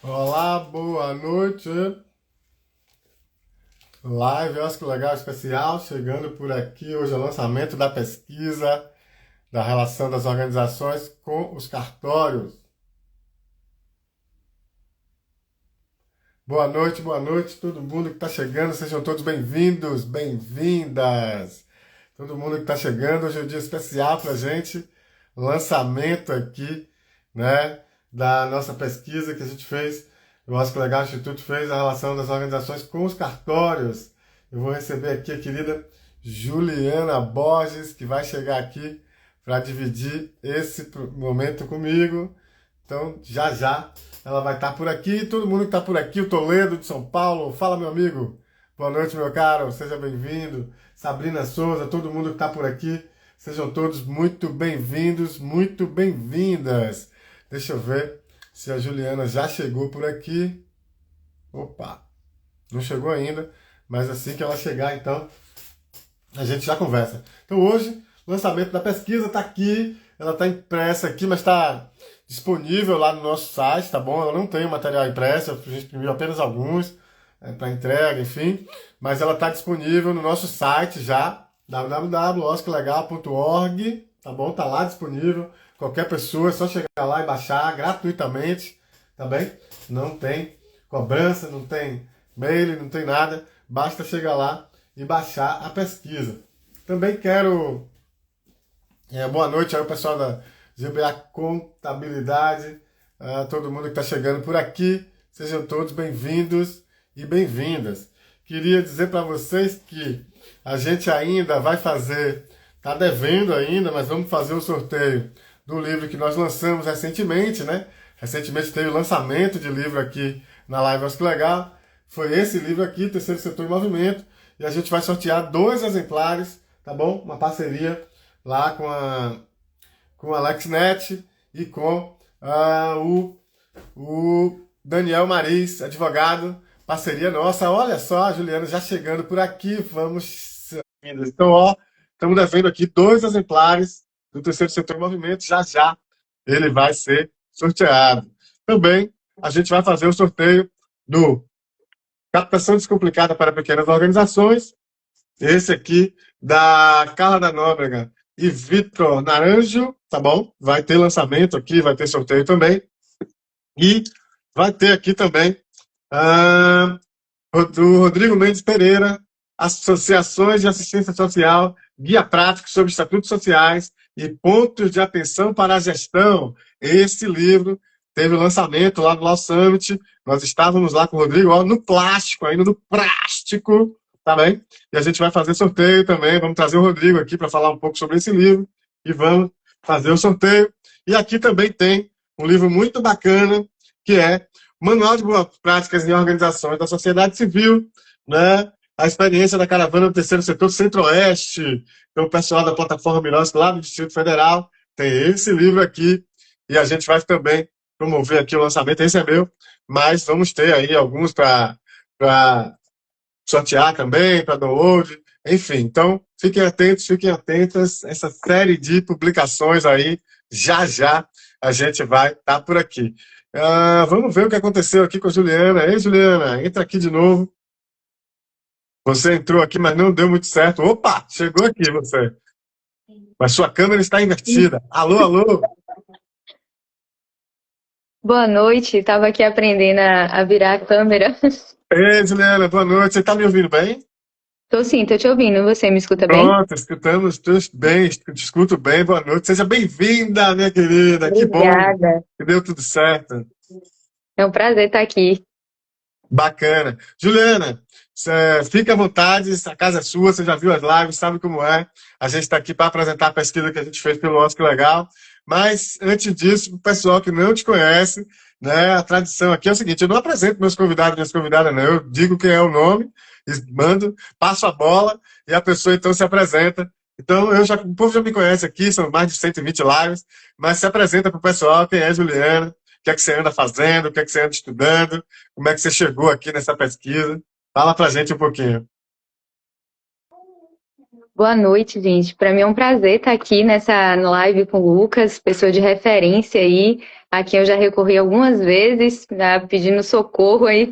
Olá, boa noite. Live, acho que legal especial, chegando por aqui. Hoje é o lançamento da pesquisa da relação das organizações com os cartórios. Boa noite, todo mundo que está chegando, sejam todos bem-vindos, bem-vindas. Todo mundo que está chegando, hoje é um dia especial para a gente, lançamento aqui, né, da nossa pesquisa que a gente fez, o Oscar Legal Instituto fez a relação das organizações com os cartórios. Eu vou receber aqui a querida Juliana Borges, que vai chegar aqui para dividir esse momento comigo. Então, já já ela vai estar por aqui. Todo mundo que está por aqui, o Toledo de São Paulo. Fala, meu amigo. Boa noite, meu caro. Seja bem-vindo. Sabrina Souza, todo mundo que está por aqui. Sejam todos muito bem-vindos, muito bem-vindas. Deixa eu ver se a Juliana já chegou por aqui. Opa, não chegou ainda, mas assim que ela chegar, então, a gente já conversa. Então hoje, o lançamento da pesquisa está aqui, ela está impressa aqui, mas está disponível lá no nosso site, tá bom? Ela não tem o material impresso, a gente imprimiu apenas alguns para entrega, enfim, mas ela está disponível no nosso site já, www.oscarlegal.org, tá bom? Tá lá disponível, qualquer pessoa é só chegar lá e baixar gratuitamente, tá bem? Não tem cobrança, não tem mail, não tem nada, basta chegar lá e baixar a pesquisa. Também quero boa noite ao pessoal da GBA Contabilidade, a todo mundo que está chegando por aqui. Sejam todos bem-vindos e bem-vindas. Queria dizer para vocês que a gente ainda vai fazer, está devendo ainda, mas vamos fazer o sorteio do livro que nós lançamos recentemente, né? Recentemente teve o lançamento de livro aqui na Live Acho que Legal. Foi esse livro aqui, Terceiro Setor em Movimento, e a gente vai sortear 2 exemplares, tá bom? Uma parceria lá com a LexNet e com o Daniel Maris, advogado, parceria nossa. Olha só, a Juliana já chegando por aqui, vamos. Então, ó, estamos devendo aqui 2 exemplares do Terceiro Setor em Movimento, já já ele vai ser sorteado. Também a gente vai fazer o sorteio do Captação Descomplicada para Pequenas Organizações, esse aqui da Carla da Nóbrega e Vitor Naranjo, tá bom? Vai ter lançamento aqui, vai ter sorteio também. E vai ter aqui também ah, do Rodrigo Mendes Pereira, Associações de Assistência Social, Guia Prático sobre Estatutos Sociais e Pontos de Atenção para a Gestão. Esse livro teve o lançamento lá no Law Summit. Nós estávamos lá com o Rodrigo, ó, no plástico, ainda no plástico, tá bem? E a gente vai fazer sorteio também. Vamos trazer o Rodrigo aqui para falar um pouco sobre esse livro e vamos fazer o sorteio. E aqui também tem um livro muito bacana, que é Manual de Boas Práticas em Organizações da Sociedade Civil, né? A experiência da caravana do Terceiro Setor Centro-Oeste. Então, o pessoal da plataforma Mirosc, lá do Distrito Federal, tem esse livro aqui, e a gente vai também promover aqui o lançamento. Esse é meu, mas vamos ter aí alguns para sortear também, para download, enfim. Então, fiquem atentos, fiquem atentas, essa série de publicações aí, já já a gente vai estar por aqui. Vamos ver o que aconteceu aqui com a Juliana. Ei, Juliana, entra aqui de novo. Você entrou aqui, mas não deu muito certo. Opa, chegou aqui você. Mas sua câmera está invertida. Alô, alô. Boa noite, estava aqui aprendendo a virar a câmera. Ei, Juliana, boa noite. Você está me ouvindo bem? Tô sim, tô te ouvindo. Você me escuta bem? Pronto, escutamos bem, te escuto bem. Boa noite. Seja bem-vinda, minha querida. Que bom Obrigada. que deu tudo certo. É um prazer estar aqui. Bacana. Juliana, fique à vontade, a casa é sua, você já viu as lives, sabe como é. A gente está aqui para apresentar a pesquisa que a gente fez pelo Oscar Legal. Mas, antes disso, para o pessoal que não te conhece, né, a tradição aqui é o seguinte: eu não apresento meus convidados, minhas convidadas, não. Eu digo quem é o nome, mando, passo a bola e a pessoa então se apresenta. Então, o povo já me conhece aqui, são mais de 120 lives, mas se apresenta para o pessoal quem é Juliana, o que é que você anda fazendo, o que é que você anda estudando, como é que você chegou aqui nessa pesquisa. Fala pra gente um pouquinho. Boa noite, gente. Para mim é um prazer estar aqui nessa live com o Lucas, pessoa de referência aí a quem eu já recorri algumas vezes, né, pedindo socorro aí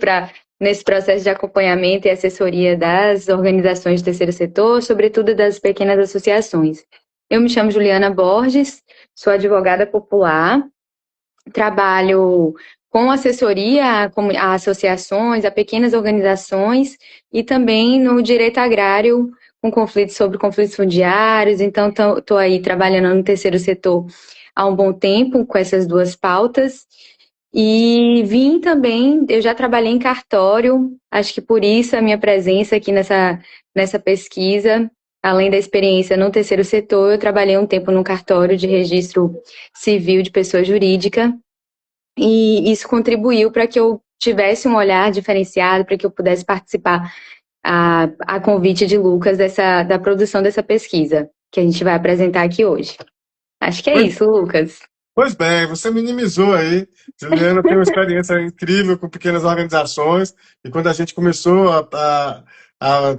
nesse processo de acompanhamento e assessoria das organizações do terceiro setor, sobretudo das pequenas associações. Eu me chamo Juliana Borges, sou advogada popular, trabalho com assessoria a associações, a pequenas organizações e também no direito agrário sobre conflitos fundiários. Então, estou aí trabalhando no terceiro setor há um bom tempo com essas duas pautas. E vim também, eu já trabalhei em cartório, acho que por isso a minha presença aqui nessa pesquisa, além da experiência no terceiro setor, eu trabalhei um tempo no cartório de registro civil de pessoa jurídica, e isso contribuiu para que eu tivesse um olhar diferenciado, para que eu pudesse participar a convite de Lucas da produção dessa pesquisa, que a gente vai apresentar aqui hoje. Acho que é Pois, isso, Lucas. pois bem, você minimizou aí. Juliana tem uma experiência incrível com pequenas organizações, e quando a gente começou a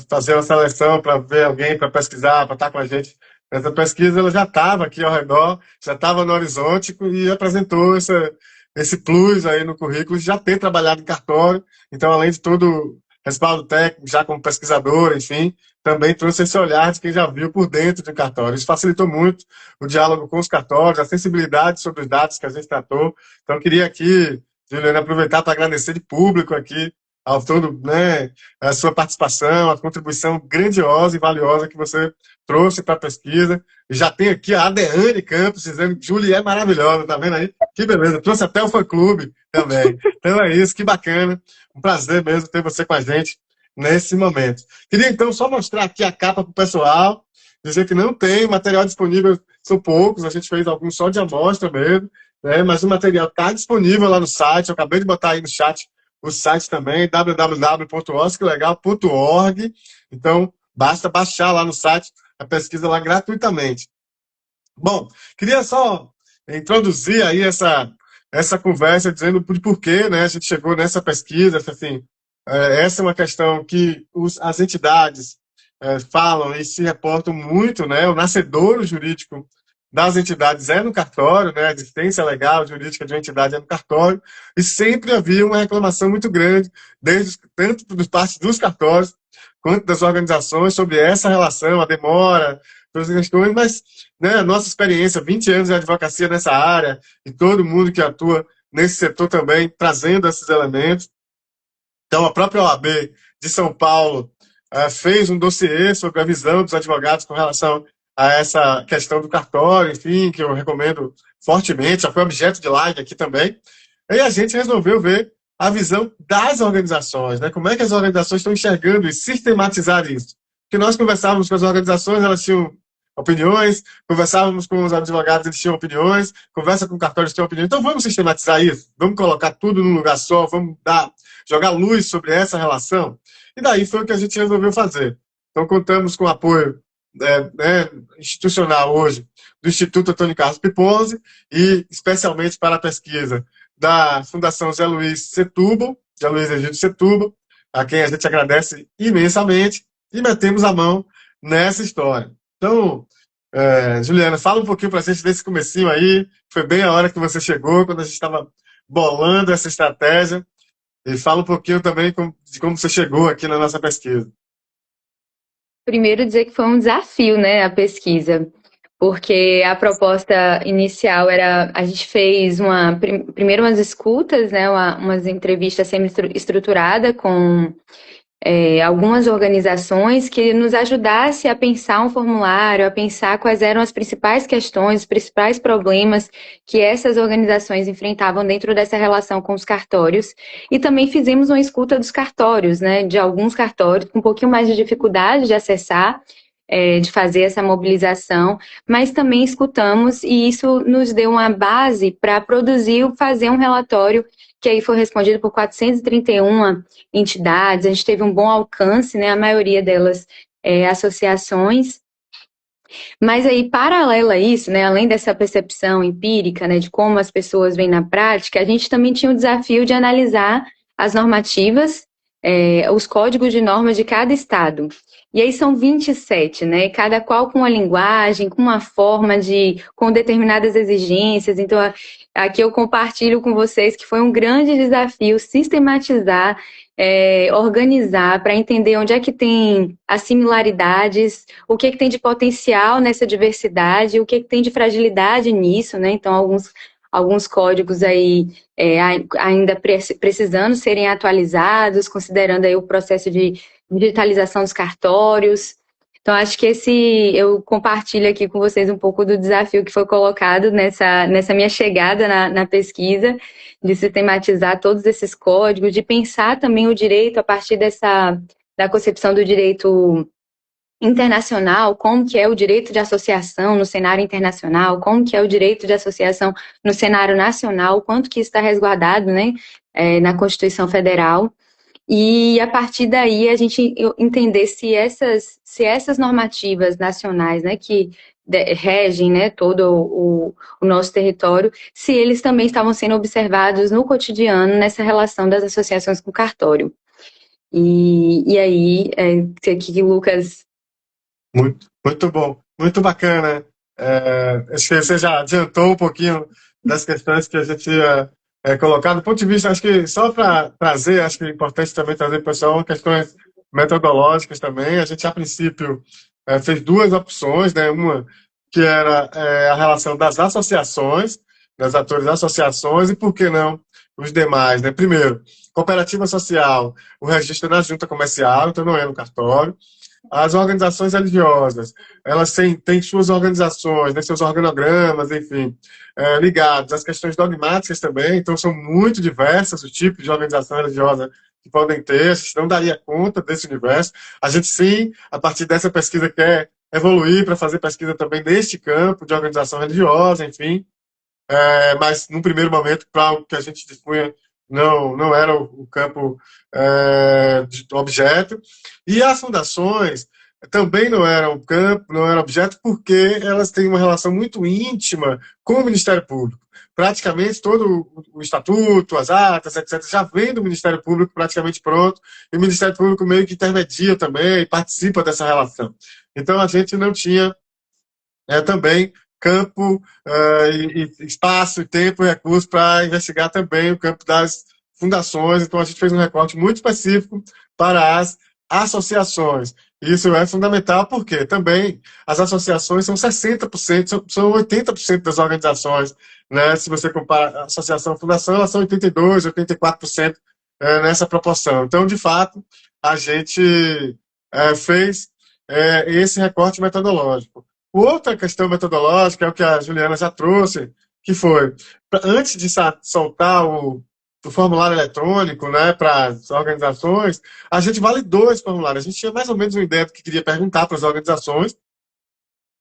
fazer uma seleção para ver alguém para pesquisar, para estar com a gente nessa pesquisa, ela já estava aqui ao redor, já estava no horizonte e apresentou esse plus aí no currículo, de já ter trabalhado em cartório. Então, além de todo o respaldo técnico, já como pesquisadora, enfim, também trouxe esse olhar de quem já viu por dentro de cartório. Isso facilitou muito o diálogo com os cartórios, a sensibilidade sobre os dados que a gente tratou. Então, eu queria aqui, Juliana, aproveitar para agradecer de público aqui ao todo, né, a sua participação, a contribuição grandiosa e valiosa que você trouxe para a pesquisa. E já tem aqui a Adeane Campos dizendo que Julie é maravilhosa, tá vendo aí? Que beleza, trouxe até o fã-clube também. Então é isso, que bacana. Um prazer mesmo ter você com a gente nesse momento. Queria então só mostrar aqui a capa para o pessoal, dizer que não tem material disponível, são poucos, a gente fez alguns só de amostra mesmo, né? Mas o material está disponível lá no site, eu acabei de botar aí no chat o site também, www.osclegal.org. Então, basta baixar lá no site a pesquisa lá gratuitamente. Bom, queria só introduzir aí essa conversa dizendo por porquê, né, a gente chegou nessa pesquisa, assim, essa é uma questão que as entidades falam e se reportam muito, né, o nascedouro jurídico das entidades é no cartório, né, a existência legal jurídica de uma entidade é no cartório, e sempre havia uma reclamação muito grande, tanto por parte dos cartórios quanto das organizações, sobre essa relação, a demora, todas as questões, mas, né, a nossa experiência, 20 anos de advocacia nessa área, e todo mundo que atua nesse setor também, trazendo esses elementos. Então, a própria OAB de São Paulo fez um dossiê sobre a visão dos advogados com relação a essa questão do cartório, enfim, que eu recomendo fortemente, já foi objeto de live aqui também. E a gente resolveu ver a visão das organizações, né? Como é que as organizações estão enxergando e sistematizar isso. Porque nós conversávamos com as organizações, elas tinham opiniões, conversávamos com os advogados, eles tinham opiniões, conversa com o cartório, eles tinham opiniões. Então vamos sistematizar isso, vamos colocar tudo num lugar só, vamos jogar luz sobre essa relação. E daí foi o que a gente resolveu fazer. Então contamos com o apoio institucional hoje do Instituto Antônio Carlos Pipose e especialmente para a pesquisa da Fundação Zé Luiz Setúbal, Zé Luiz Egídio Setúbal, a quem a gente agradece imensamente, e metemos a mão nessa história. Então, Juliana, fala um pouquinho para a gente desse comecinho aí, foi bem a hora que você chegou, quando a gente estava bolando essa estratégia, e fala um pouquinho também de como você chegou aqui na nossa pesquisa. Primeiro dizer que foi um desafio, né, a pesquisa, porque a proposta inicial era, a gente fez primeiro umas escutas, né, umas entrevistas semi-estruturadas com algumas organizações que nos ajudasse a pensar um formulário, a pensar quais eram as principais questões, os principais problemas que essas organizações enfrentavam dentro dessa relação com os cartórios. E também fizemos uma escuta dos cartórios, né, de alguns cartórios com um pouquinho mais de dificuldade de acessar, de fazer essa mobilização, mas também escutamos e isso nos deu uma base para fazer um relatório que aí foi respondido por 431 entidades, a gente teve um bom alcance, né, a maioria delas associações, mas aí, paralelo a isso, né, além dessa percepção empírica, né, de como as pessoas veem na prática, a gente também tinha o desafio de analisar as normativas, os códigos de normas de cada estado. E aí são 27, né? Cada qual com uma linguagem, com uma forma com determinadas exigências. Então, aqui eu compartilho com vocês que foi um grande desafio sistematizar, organizar para entender onde é que tem as similaridades, o que é que tem de potencial nessa diversidade, o que é que tem de fragilidade nisso, né? Então, alguns códigos aí ainda precisando serem atualizados, considerando aí o processo de digitalização dos cartórios. Então, acho que eu compartilho aqui com vocês um pouco do desafio que foi colocado nessa minha chegada na pesquisa, de sistematizar todos esses códigos, de pensar também o direito a partir da concepção do direito internacional, como que é o direito de associação no cenário internacional, como que é o direito de associação no cenário nacional, quanto que isso está resguardado, né, na Constituição Federal. E a partir daí a gente entender se essas normativas nacionais, né, que regem, né, todo o nosso território, se eles também estavam sendo observados no cotidiano nessa relação das associações com o cartório. E aí, que Lucas... Muito bom, muito bacana. Acho que você já adiantou um pouquinho das questões que a gente ia colocar. Do ponto de vista, acho que só para trazer, acho que é importante também trazer para o pessoal questões metodológicas também. A gente, a princípio, fez duas opções, né? Uma que era a relação das associações, das atores das associações, e por que não os demais, né? Primeiro, cooperativa social, o registro na junta comercial, então não é no cartório. As organizações religiosas, elas têm suas organizações, né, seus organogramas, enfim, ligados às questões dogmáticas também, então são muito diversas os tipos de organização religiosa que podem ter, a gente não daria conta desse universo. A gente, sim, a partir dessa pesquisa, quer evoluir para fazer pesquisa também neste campo de organização religiosa, enfim, mas num primeiro momento, para o que a gente dispunha, não era o campo de objeto. E as fundações também não eram campo, não eram objeto, porque elas têm uma relação muito íntima com o Ministério Público. Praticamente todo o estatuto, as atas, etc., já vem do Ministério Público praticamente pronto, e o Ministério Público meio que intermedia também e participa dessa relação. Então, a gente não tinha também campo, espaço, tempo e recursos para investigar também o campo das fundações. Então, a gente fez um recorte muito específico para as associações. Isso é fundamental porque também as associações são 60%, são 80% das organizações. Né? Se você compara a associação e a fundação, elas são 82%, 84% nessa proporção. Então, de fato, a gente fez esse recorte metodológico. Outra questão metodológica é o que a Juliana já trouxe, que foi, antes de soltar o formulário eletrônico, né, para as organizações, a gente validou esse formulário. A gente tinha mais ou menos uma ideia do que queria perguntar para as organizações,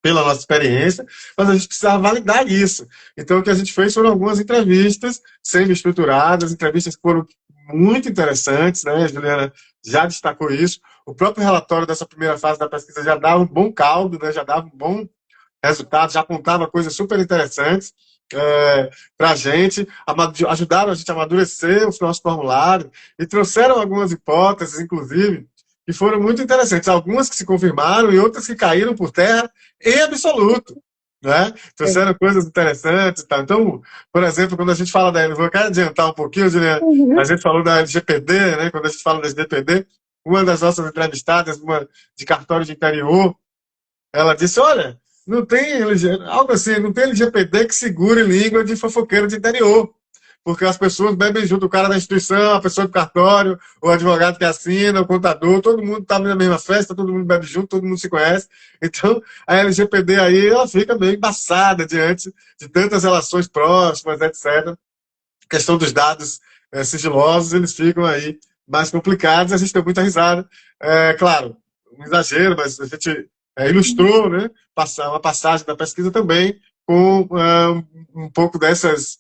pela nossa experiência, mas a gente precisava validar isso. Então, o que a gente fez foram algumas entrevistas semi-estruturadas, entrevistas que foram muito interessantes, né? A Juliana já destacou isso. O próprio relatório dessa primeira fase da pesquisa já dava um bom caldo, né? Já dava um bom resultado, já apontava coisas super interessantes para a gente, ajudaram a gente a amadurecer os nossos formulários e trouxeram algumas hipóteses, inclusive, que foram muito interessantes. Algumas que se confirmaram e outras que caíram por terra em absoluto. Né? Trouxeram coisas interessantes. Tá? Então, por exemplo, quando a gente fala da... Vou quero adiantar um pouquinho, Juliana. A gente falou da LGPD, né? Quando a gente fala da LGPD, uma das nossas entrevistadas, uma de cartório de interior, ela disse, olha, não tem algo assim, não tem LGPD que segure língua de fofoqueiro de interior. Porque as pessoas bebem junto, o cara da instituição, a pessoa do cartório, o advogado que assina, o contador, todo mundo está na mesma festa, todo mundo bebe junto, todo mundo se conhece. Então, a LGPD aí, ela fica meio embaçada diante de tantas relações próximas, etc. A questão dos dados sigilosos, eles ficam aí mais complicados, a gente tem muita risada. Claro, um exagero, mas a gente ilustrou, né, uma passagem da pesquisa também com um pouco dessas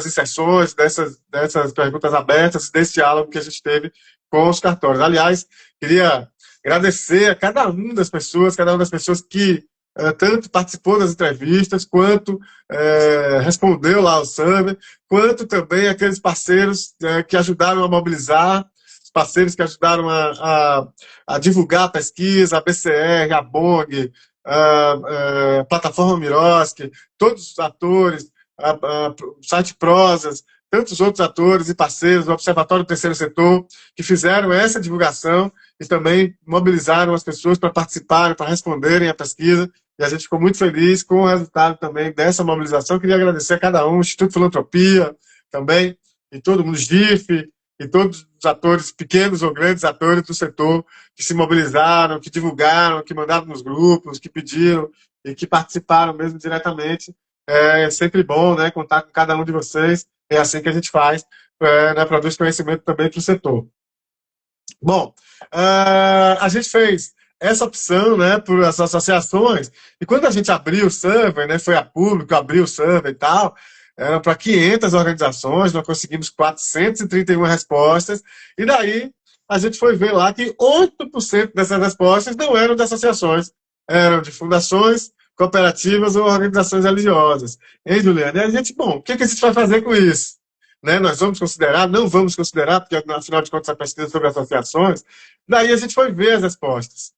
inserções, dessas perguntas abertas, desse diálogo que a gente teve com os cartórios. Aliás, queria agradecer a cada uma das pessoas que tanto participou das entrevistas, quanto respondeu lá ao survey, quanto também aqueles parceiros que ajudaram a mobilizar parceiros que ajudaram a divulgar a pesquisa, a BCR, a BONG, a Plataforma Miroski, todos os atores, o site Prosas, tantos outros atores e parceiros do Observatório do Terceiro Setor, que fizeram essa divulgação e também mobilizaram as pessoas para participarem, para responderem à pesquisa, e a gente ficou muito feliz com o resultado também dessa mobilização. Queria agradecer a cada um, o Instituto Filantropia também, e todo mundo, GIF, e todos os atores, pequenos ou grandes atores do setor, que se mobilizaram, que divulgaram, que mandaram nos grupos, que pediram e que participaram mesmo diretamente. É sempre bom, né, contar com cada um de vocês. É assim que a gente faz, né, produz conhecimento também para o setor. Bom, a gente fez essa opção, né, por as associações, e quando a gente abriu o server, né, foi a público, abriu o server e tal, eram para 500 organizações, nós conseguimos 431 respostas, e daí a gente foi ver lá que 8% dessas respostas não eram de associações, eram de fundações, cooperativas ou organizações religiosas. Hein, Juliana? E a gente, bom, o que a gente vai fazer com isso? Né? Nós vamos considerar? Não vamos considerar, porque afinal de contas a pesquisa sobre associações. Daí a gente foi ver as respostas.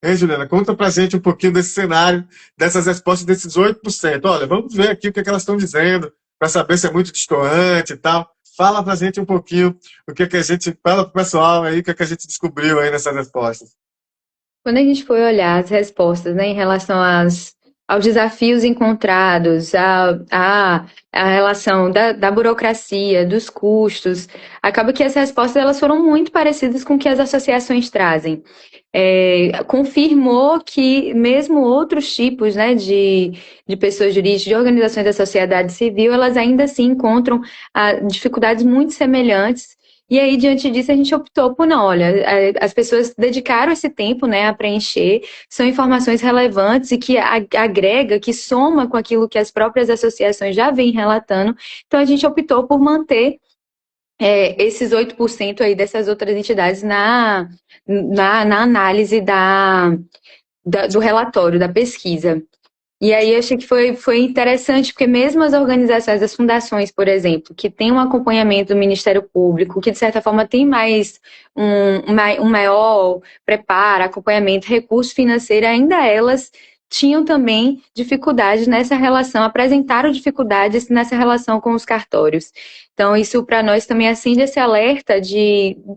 Hein, Juliana? Conta pra gente um pouquinho desse cenário, dessas respostas desses 8%. Olha, vamos ver aqui o que elas estão dizendo, para saber se é muito destoante e tal. Fala pra gente um pouquinho o que a gente, fala pro pessoal aí, o que a gente descobriu aí nessas respostas. Quando a gente foi olhar as respostas, né, em relação aos desafios encontrados, a relação da burocracia, dos custos, acaba que as respostas elas foram muito parecidas com o que as associações trazem. Confirmou que mesmo outros tipos, né, de pessoas jurídicas, de organizações da sociedade civil, elas ainda assim encontram dificuldades muito semelhantes. E aí, diante disso, a gente optou por não, olha, as pessoas dedicaram esse tempo, né, a preencher, são informações relevantes e que agrega, que soma com aquilo que as próprias associações já vêm relatando. Então, a gente optou por manter esses 8% aí dessas outras entidades na análise do relatório, da pesquisa. E aí eu achei que foi interessante, porque mesmo as organizações, as fundações, por exemplo, que têm um acompanhamento do Ministério Público, que de certa forma tem mais um maior preparo, acompanhamento, recurso financeiro, ainda elas tinham também dificuldades nessa relação, apresentaram dificuldades nessa relação com os cartórios. Então, isso para nós também acende esse alerta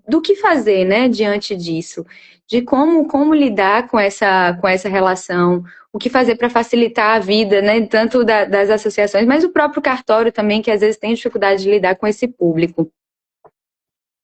do que fazer, né, diante disso, de como lidar com essa relação, o que fazer para facilitar a vida, né, tanto das associações, mas o próprio cartório também, que às vezes tem dificuldade de lidar com esse público.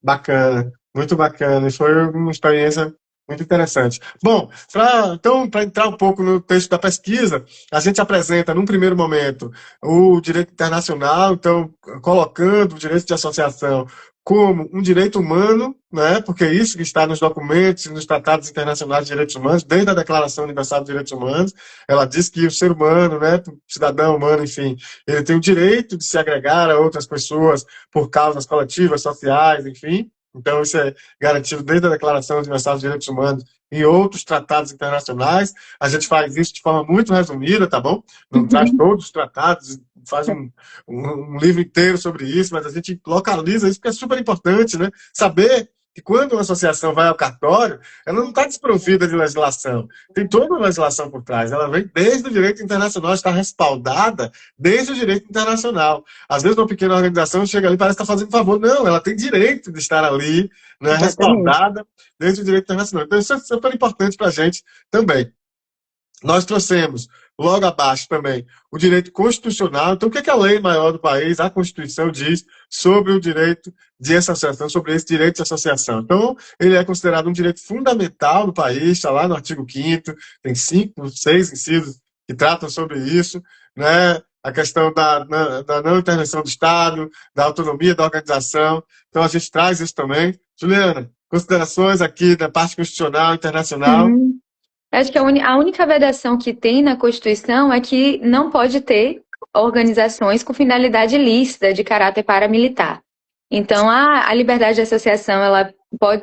Bacana, muito bacana. E foi uma experiência muito interessante. Bom, para entrar um pouco no texto da pesquisa, a gente apresenta, num primeiro momento, o direito internacional, então, colocando o direito de associação como um direito humano, né, porque é isso que está nos documentos e nos tratados internacionais de direitos humanos, desde a Declaração Universal dos Direitos Humanos, ela diz que o ser humano, né, o cidadão humano, enfim, ele tem o direito de se agregar a outras pessoas por causas coletivas, sociais, enfim. Então, isso é garantido desde a Declaração Universal dos Direitos Humanos e outros tratados internacionais. A gente faz isso de forma muito resumida, tá bom? Não traz todos os tratados, faz um livro inteiro sobre isso, mas a gente localiza isso porque é super importante, né? Saber que quando uma associação vai ao cartório, ela não está desprovida de legislação. Tem toda uma legislação por trás. Ela vem desde o direito internacional, está respaldada desde o direito internacional. Às vezes, uma pequena organização chega ali e parece que está fazendo um favor. Não, ela tem direito de estar ali, né, respaldada desde o direito internacional. Então, isso é super importante para a gente também. Nós trouxemos, logo abaixo também, o direito constitucional. Então, o que a lei maior do país, a Constituição, diz sobre o direito de associação, sobre esse direito de associação? Então, ele é considerado um direito fundamental do país, está lá no artigo 5º, tem 5, 6 incisos que tratam sobre isso, né? A questão da não intervenção do Estado, da autonomia da organização. Então, a gente traz isso também. Juliana, considerações aqui da parte constitucional, internacional? Acho que a única vedação que tem na Constituição é que não pode ter organizações com finalidade ilícita de caráter paramilitar. Então, a liberdade de associação,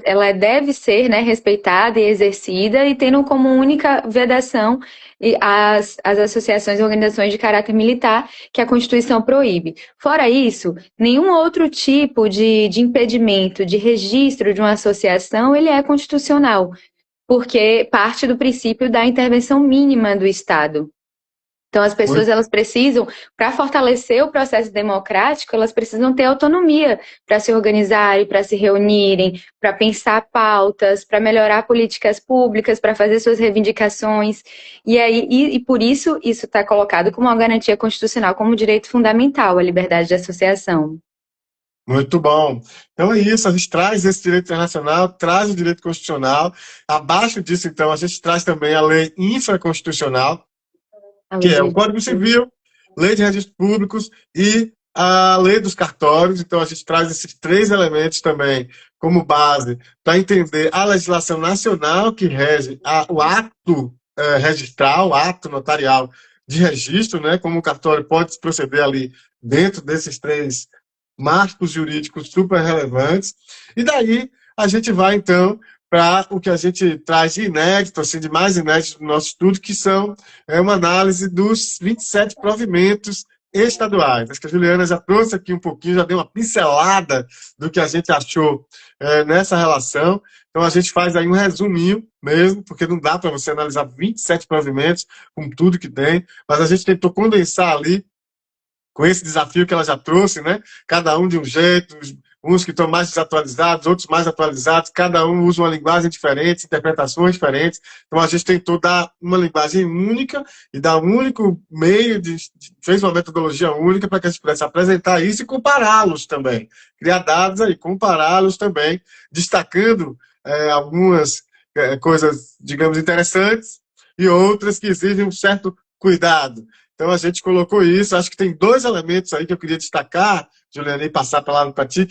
ela deve ser, né, respeitada e exercida, e tendo como única vedação as associações e organizações de caráter militar, que a Constituição proíbe. Fora isso, nenhum outro tipo de impedimento, de registro de uma associação, ele é constitucional, porque parte do princípio da intervenção mínima do Estado. Então, as pessoas, elas precisam, para fortalecer o processo democrático, elas precisam ter autonomia para se organizarem, para se reunirem, para pensar pautas, para melhorar políticas públicas, para fazer suas reivindicações. E por isso está colocado como uma garantia constitucional, como direito fundamental, a liberdade de associação. Muito bom. Então é isso, a gente traz esse direito internacional, traz o direito constitucional. Abaixo disso, então, a gente traz também a lei infraconstitucional, que é o Código Civil, Lei de Registros Públicos e a Lei dos Cartórios. Então, a gente traz esses três elementos também como base para entender a legislação nacional que rege o ato registral, o ato notarial de registro, né? Como o cartório pode proceder ali dentro desses três marcos jurídicos super relevantes. E daí a gente vai, então, para o que a gente traz de inédito, assim, de mais inédito no nosso estudo, que são uma análise dos 27 provimentos estaduais. Acho que a Juliana já trouxe aqui um pouquinho, já deu uma pincelada do que a gente achou nessa relação. Então, a gente faz aí um resuminho mesmo, porque não dá para você analisar 27 provimentos com tudo que tem, mas a gente tentou condensar ali com esse desafio que ela já trouxe, né? Cada um de um jeito, uns que estão mais desatualizados, outros mais atualizados, cada um usa uma linguagem diferente, interpretações diferentes. Então a gente tentou dar uma linguagem única e dar um único meio, fez uma metodologia única para que a gente pudesse apresentar isso e compará-los também. Criar dados aí, compará-los também, destacando algumas coisas, digamos, interessantes e outras que exigem um certo cuidado. Então a gente colocou isso, acho que tem dois elementos aí que eu queria destacar, Juliana, e passar a palavra para ti,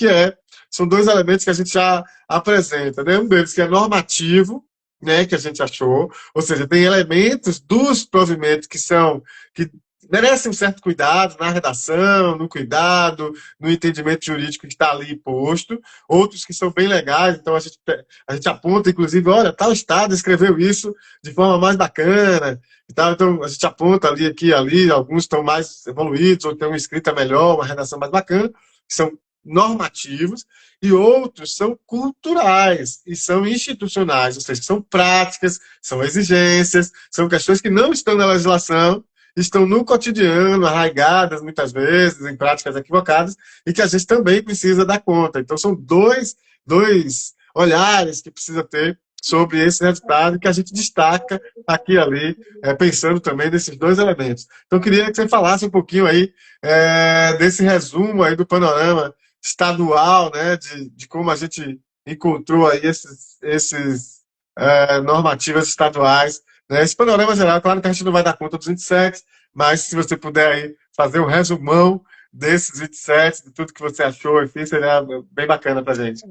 são dois elementos que a gente já apresenta, né? Um deles que é normativo, né, que a gente achou, ou seja, tem elementos dos provimentos que merecem um certo cuidado na redação, no cuidado, no entendimento jurídico que está ali posto, outros que são bem legais, então a gente aponta, inclusive, olha, tal estado escreveu isso de forma mais bacana, e tal, então a gente aponta ali, aqui e ali, alguns estão mais evoluídos, ou têm uma escrita melhor, uma redação mais bacana, que são normativos, e outros são culturais e são institucionais, ou seja, são práticas, são exigências, são questões que não estão na legislação, estão no cotidiano, arraigadas muitas vezes, em práticas equivocadas, e que a gente também precisa dar conta. Então, são dois olhares que precisa ter sobre esse resultado que a gente destaca aqui e ali, pensando também nesses dois elementos. Então, eu queria que você falasse um pouquinho aí desse resumo aí do panorama estadual, né, de como a gente encontrou aí esses normativas estaduais, né? Esse panorama geral, claro que a gente não vai dar conta dos 27, mas se você puder aí fazer um resumão desses 27, de tudo que você achou, enfim, seria bem bacana para a gente.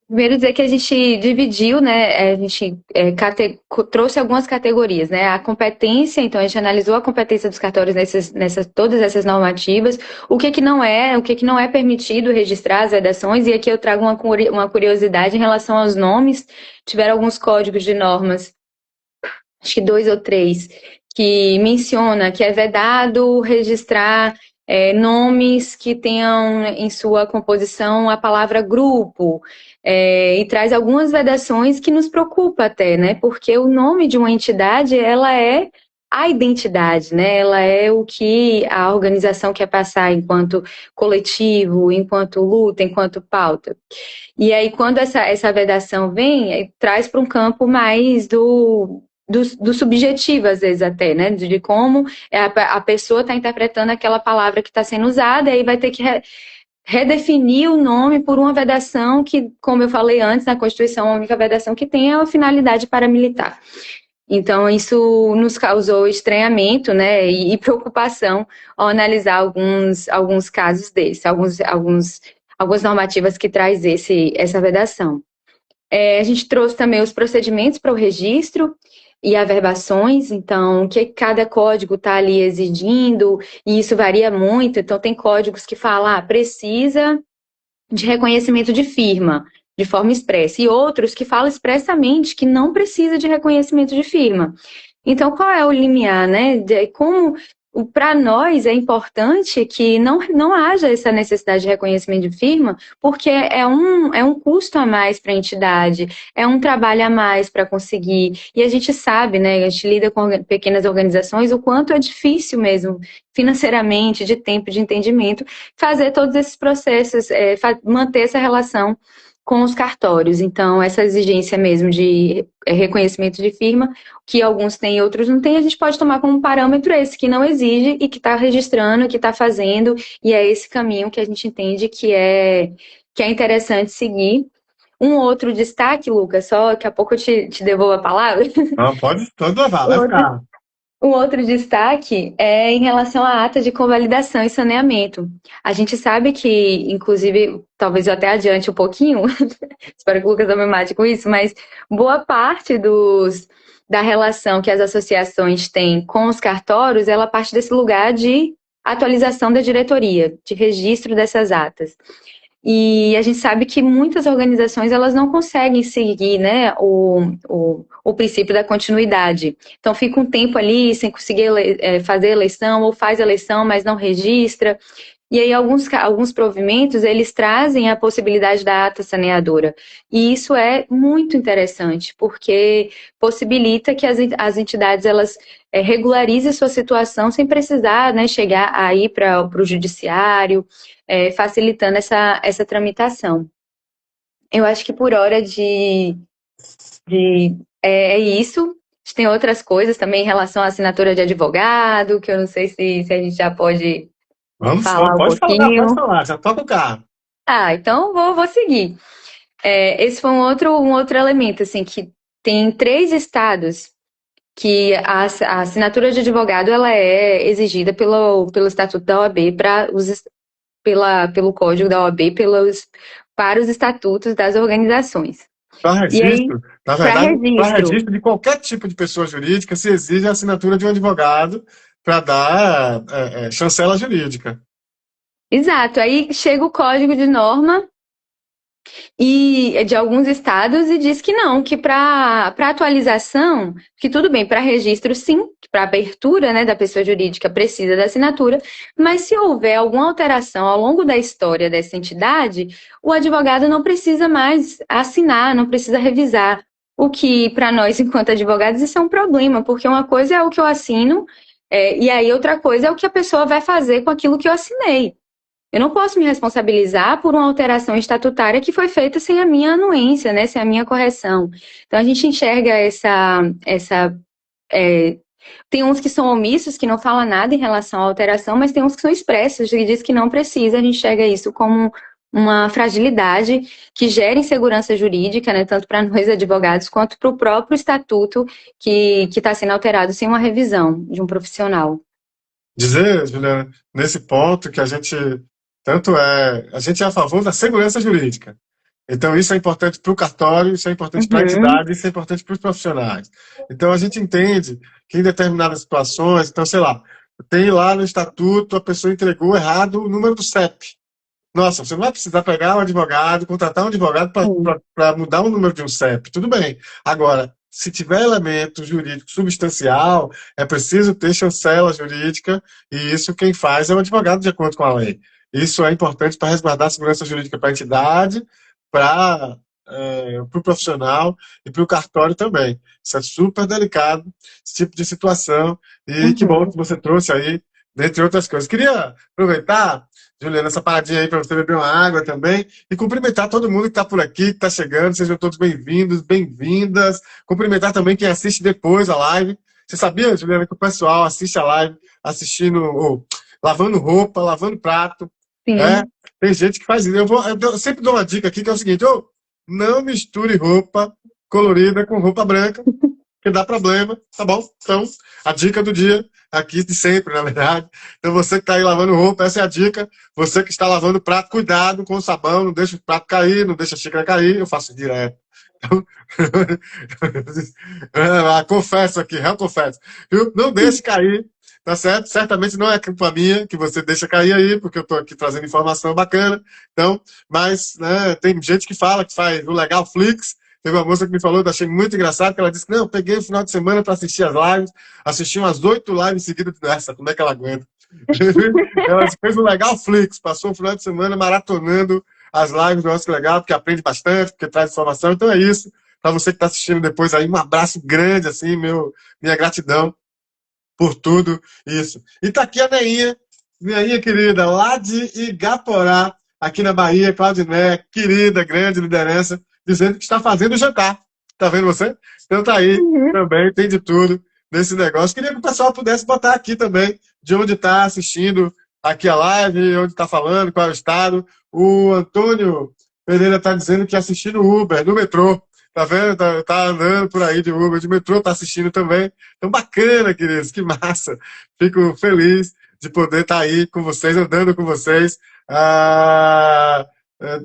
Primeiro dizer que a gente dividiu, né, a gente trouxe algumas categorias, né, a competência, então a gente analisou a competência dos cartórios todas essas normativas, o que não é permitido registrar as vedações, e aqui eu trago uma curiosidade em relação aos nomes, tiveram alguns códigos de normas, acho que 2 ou 3, que menciona que é vedado registrar nomes que tenham em sua composição a palavra grupo, e traz algumas vedações que nos preocupa até, né? Porque o nome de uma entidade, ela é a identidade, né? Ela é o que a organização quer passar enquanto coletivo, enquanto luta, enquanto pauta. E aí, quando essa vedação vem, traz para um campo mais do subjetivo, às vezes até, né? De como a pessoa está interpretando aquela palavra que está sendo usada, e aí vai ter que redefinir o nome por uma vedação que, como eu falei antes, na Constituição, a única vedação que tem é a finalidade paramilitar. Então, isso nos causou estranhamento, né, e preocupação ao analisar alguns casos desses, algumas normativas que traz essa vedação. A gente trouxe também os procedimentos para o registro e averbações, então, o que cada código está ali exigindo, e isso varia muito. Então, tem códigos que falam, precisa de reconhecimento de firma, de forma expressa, e outros que falam expressamente que não precisa de reconhecimento de firma. Então, qual é o limiar, né? Como para nós é importante que não haja essa necessidade de reconhecimento de firma, porque é um custo a mais para a entidade, é um trabalho a mais para conseguir. E a gente sabe, né? A gente lida com pequenas organizações, o quanto é difícil mesmo, financeiramente, de tempo, de entendimento, fazer todos esses processos, manter essa relação com os cartórios. Então, essa exigência mesmo de reconhecimento de firma, que alguns têm e outros não têm, a gente pode tomar como parâmetro esse, que não exige e que está registrando, que está fazendo, e é esse caminho que a gente entende que é interessante seguir. Um outro destaque, Lucas, só daqui a pouco eu te devolvo a palavra. Não, pode levar, vai ficar. Um outro destaque é em relação à ata de convalidação e saneamento. A gente sabe que, inclusive, talvez eu até adiante um pouquinho, espero que o Lucas não me mate com isso, mas boa parte da relação que as associações têm com os cartórios, ela parte desse lugar de atualização da diretoria, de registro dessas atas. E a gente sabe que muitas organizações elas não conseguem seguir, né, o princípio da continuidade. Então fica um tempo ali sem conseguir fazer eleição, ou faz eleição, mas não registra. E aí alguns provimentos, eles trazem a possibilidade da ata saneadora. E isso é muito interessante, porque possibilita que as entidades elas regularizem sua situação sem precisar, né, chegar aí para o judiciário, facilitando essa tramitação. Eu acho que por hora é isso. A gente tem outras coisas também em relação à assinatura de advogado, que eu não sei se a gente já pode falar um pouquinho. Pode falar, já toca o carro. Então vou seguir. Esse foi um outro elemento, assim, que tem 3 estados que a assinatura de advogado ela é exigida pelo Estatuto da OAB pelo Código da OAB para os estatutos das organizações. Para registro, na verdade, para registro registro de qualquer tipo de pessoa jurídica, se exige a assinatura de um advogado para dar chancela jurídica. Exato. Aí chega o código de norma e de alguns estados e diz que não, que para atualização, que tudo bem, para registro sim, para abertura, né, da pessoa jurídica precisa da assinatura, mas se houver alguma alteração ao longo da história dessa entidade, o advogado não precisa mais assinar, não precisa revisar. O que, para nós, enquanto advogados, isso é um problema, porque uma coisa é o que eu assino, e aí outra coisa é o que a pessoa vai fazer com aquilo que eu assinei. Eu não posso me responsabilizar por uma alteração estatutária que foi feita sem a minha anuência, né, sem a minha correção. Então, a gente enxerga tem uns que são omissos, que não falam nada em relação à alteração, mas tem uns que são expressos, que diz que não precisa. A gente enxerga isso como uma fragilidade que gera insegurança jurídica, né, tanto para nós advogados quanto para o próprio estatuto que está sendo alterado sem uma revisão de um profissional. Dizer, Juliana, nesse ponto que a gente é a favor da segurança jurídica. Então, isso é importante para o cartório, isso é importante para a entidade, isso é importante para os profissionais. Então, a gente entende que em determinadas situações, então, sei lá, tem lá no estatuto, a pessoa entregou errado o número do CEP. Nossa, você não vai precisar pegar um advogado, contratar um advogado para mudar o número de um CEP. Tudo bem. Agora, se tiver elemento jurídico substancial, é preciso ter chancela jurídica, e isso quem faz é o advogado de acordo com a lei. Isso é importante para resguardar a segurança jurídica para a entidade, para o profissional e para o cartório também. Isso é super delicado, esse tipo de situação, e que bom que você trouxe aí, dentre outras coisas. Queria aproveitar, Juliana, essa paradinha aí para você beber uma água também e cumprimentar todo mundo que está por aqui, que está chegando. Sejam todos bem-vindos, bem-vindas. Cumprimentar também quem assiste depois a live. Você sabia, Juliana, que o pessoal assiste a live assistindo, lavando roupa, lavando prato. Tem gente que faz isso. Eu sempre dou uma dica aqui que é o seguinte: não misture roupa colorida com roupa branca, que dá problema, tá bom? Então, a dica do dia, aqui de sempre, na verdade. Então, você que está aí lavando roupa, essa é a dica. Você que está lavando prato, cuidado com o sabão, não deixa o prato cair, não deixa a xícara cair. Eu faço direto. Então, confesso aqui, eu confesso. Não deixe cair. tá certo? Certamente não é culpa minha que você deixa cair aí, porque eu tô aqui trazendo informação bacana. Então, mas, né, tem gente que fala que faz o Legal Flix. Teve uma moça que me falou, eu achei muito engraçado, que ela disse que não, eu peguei o final de semana para assistir as lives, assisti umas 8 lives seguidas. Essa, como é que ela aguenta? Ela fez um Legal Flix, passou o final de semana maratonando as lives do Nosso Legal, porque aprende bastante, porque traz informação. Então é isso. Para você que está assistindo depois aí, um abraço grande, assim, minha gratidão por tudo isso. E tá aqui a Neinha querida, lá de Igaporá, aqui na Bahia, Claudiné, querida, grande liderança, dizendo que está fazendo jantar. Tá vendo você? Então tá aí também, tem de tudo nesse negócio. Queria que o pessoal pudesse botar aqui também de onde está assistindo aqui a live, onde está falando, qual é o estado. O Antônio Pereira está dizendo que assistindo Uber, no metrô. Tá vendo? Tá andando por aí de Uber, de metrô, tá assistindo também. Então, bacana, queridos, que massa. Fico feliz de poder estar aí com vocês, andando com vocês,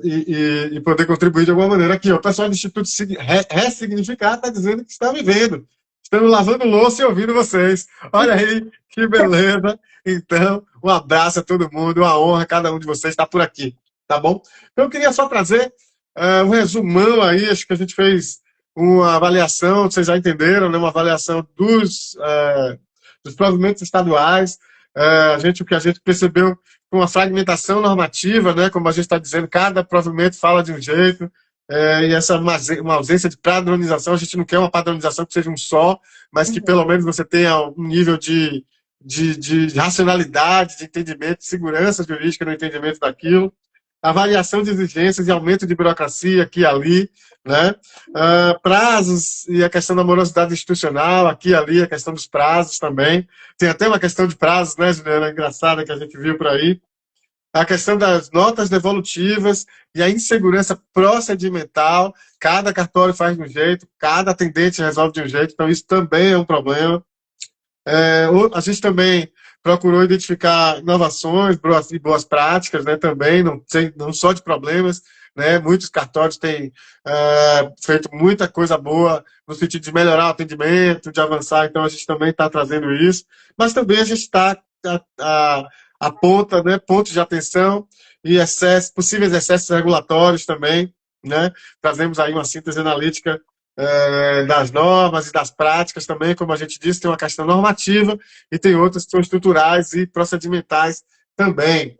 e poder contribuir de alguma maneira aqui. O pessoal do Instituto Ressignificar está dizendo que está vivendo. Estamos lavando louça e ouvindo vocês. Olha aí, que beleza. Então, um abraço a todo mundo, uma honra cada um de vocês estar por aqui, tá bom? Então, eu queria só trazer um resumão aí, acho que a gente fez uma avaliação, vocês já entenderam, né? Uma avaliação dos provimentos estaduais. O que a gente percebeu com uma fragmentação normativa, né? Como a gente está dizendo, cada provimento fala de um jeito, e essa uma ausência de padronização. A gente não quer uma padronização que seja um só, mas que pelo menos você tenha um nível de racionalidade, de entendimento, de segurança jurídica no entendimento daquilo. Avaliação de exigências e aumento de burocracia aqui e ali, né? Prazos e a questão da morosidade institucional, aqui e ali, a questão dos prazos também. Tem até uma questão de prazos, né, Juliana, engraçada, que a gente viu por aí. A questão das notas devolutivas e a insegurança procedimental. Cada cartório faz de um jeito, cada atendente resolve de um jeito, então isso também é um problema. A gente também procurou identificar inovações e boas práticas, né, também, não só de problemas, né, muitos cartórios têm feito muita coisa boa no sentido de melhorar o atendimento, de avançar, então a gente também está trazendo isso, mas também a gente está aponta, né, pontos de atenção e possíveis excessos regulatórios também, né, trazemos aí uma síntese analítica das normas e das práticas também, como a gente disse, tem uma questão normativa e tem outras que são estruturais e procedimentais também.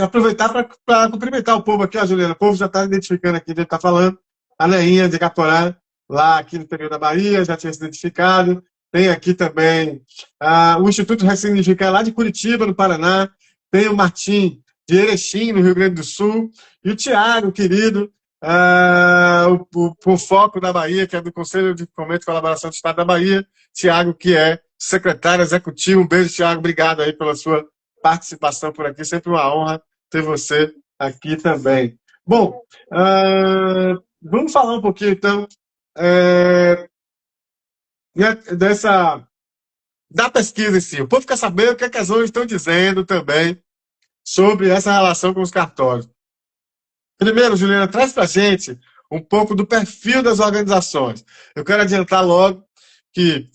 Aproveitar para cumprimentar o povo aqui, ó, Juliana, o povo já está identificando aqui, já está falando, a Neinha de Caporã, lá aqui no interior da Bahia, já tinha se identificado, tem aqui também o Instituto Ressignificar lá de Curitiba, no Paraná, tem o Martim de Erechim, no Rio Grande do Sul, e o Tiago, querido, o foco da Bahia, que é do Conselho de Fomento e Colaboração do Estado da Bahia, Tiago, que é secretário executivo. Um beijo, Tiago, obrigado aí pela sua participação por aqui, sempre uma honra ter você aqui também. Bom, vamos falar um pouquinho, então, da pesquisa em si. O povo quer saber o que, as ONGs estão dizendo também sobre essa relação com os cartórios. Primeiro, Juliana, traz para a gente um pouco do perfil das organizações. Eu quero adiantar logo que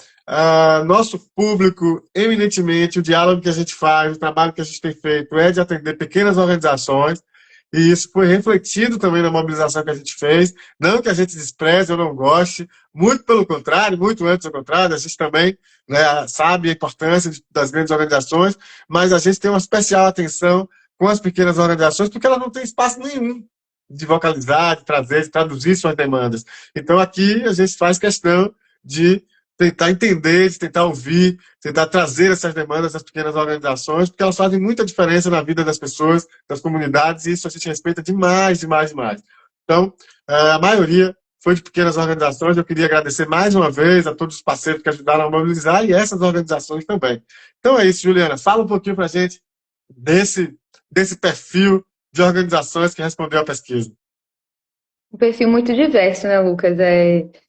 nosso público, eminentemente, o diálogo que a gente faz, o trabalho que a gente tem feito é de atender pequenas organizações, e isso foi refletido também na mobilização que a gente fez. Não que a gente despreze ou não goste, muito pelo contrário, muito antes do contrário, a gente também, né, sabe a importância das grandes organizações, mas a gente tem uma especial atenção com as pequenas organizações, porque elas não têm espaço nenhum de vocalizar, de trazer, de traduzir suas demandas. Então, aqui a gente faz questão de tentar entender, de tentar ouvir, tentar trazer essas demandas das pequenas organizações, porque elas fazem muita diferença na vida das pessoas, das comunidades, e isso a gente respeita demais, demais, demais. Então, a maioria foi de pequenas organizações. Eu queria agradecer mais uma vez a todos os parceiros que ajudaram a mobilizar e essas organizações também. Então é isso, Juliana. Fala um pouquinho para a gente desse perfil de organizações que respondeu à pesquisa. Um perfil muito diverso, né, Lucas?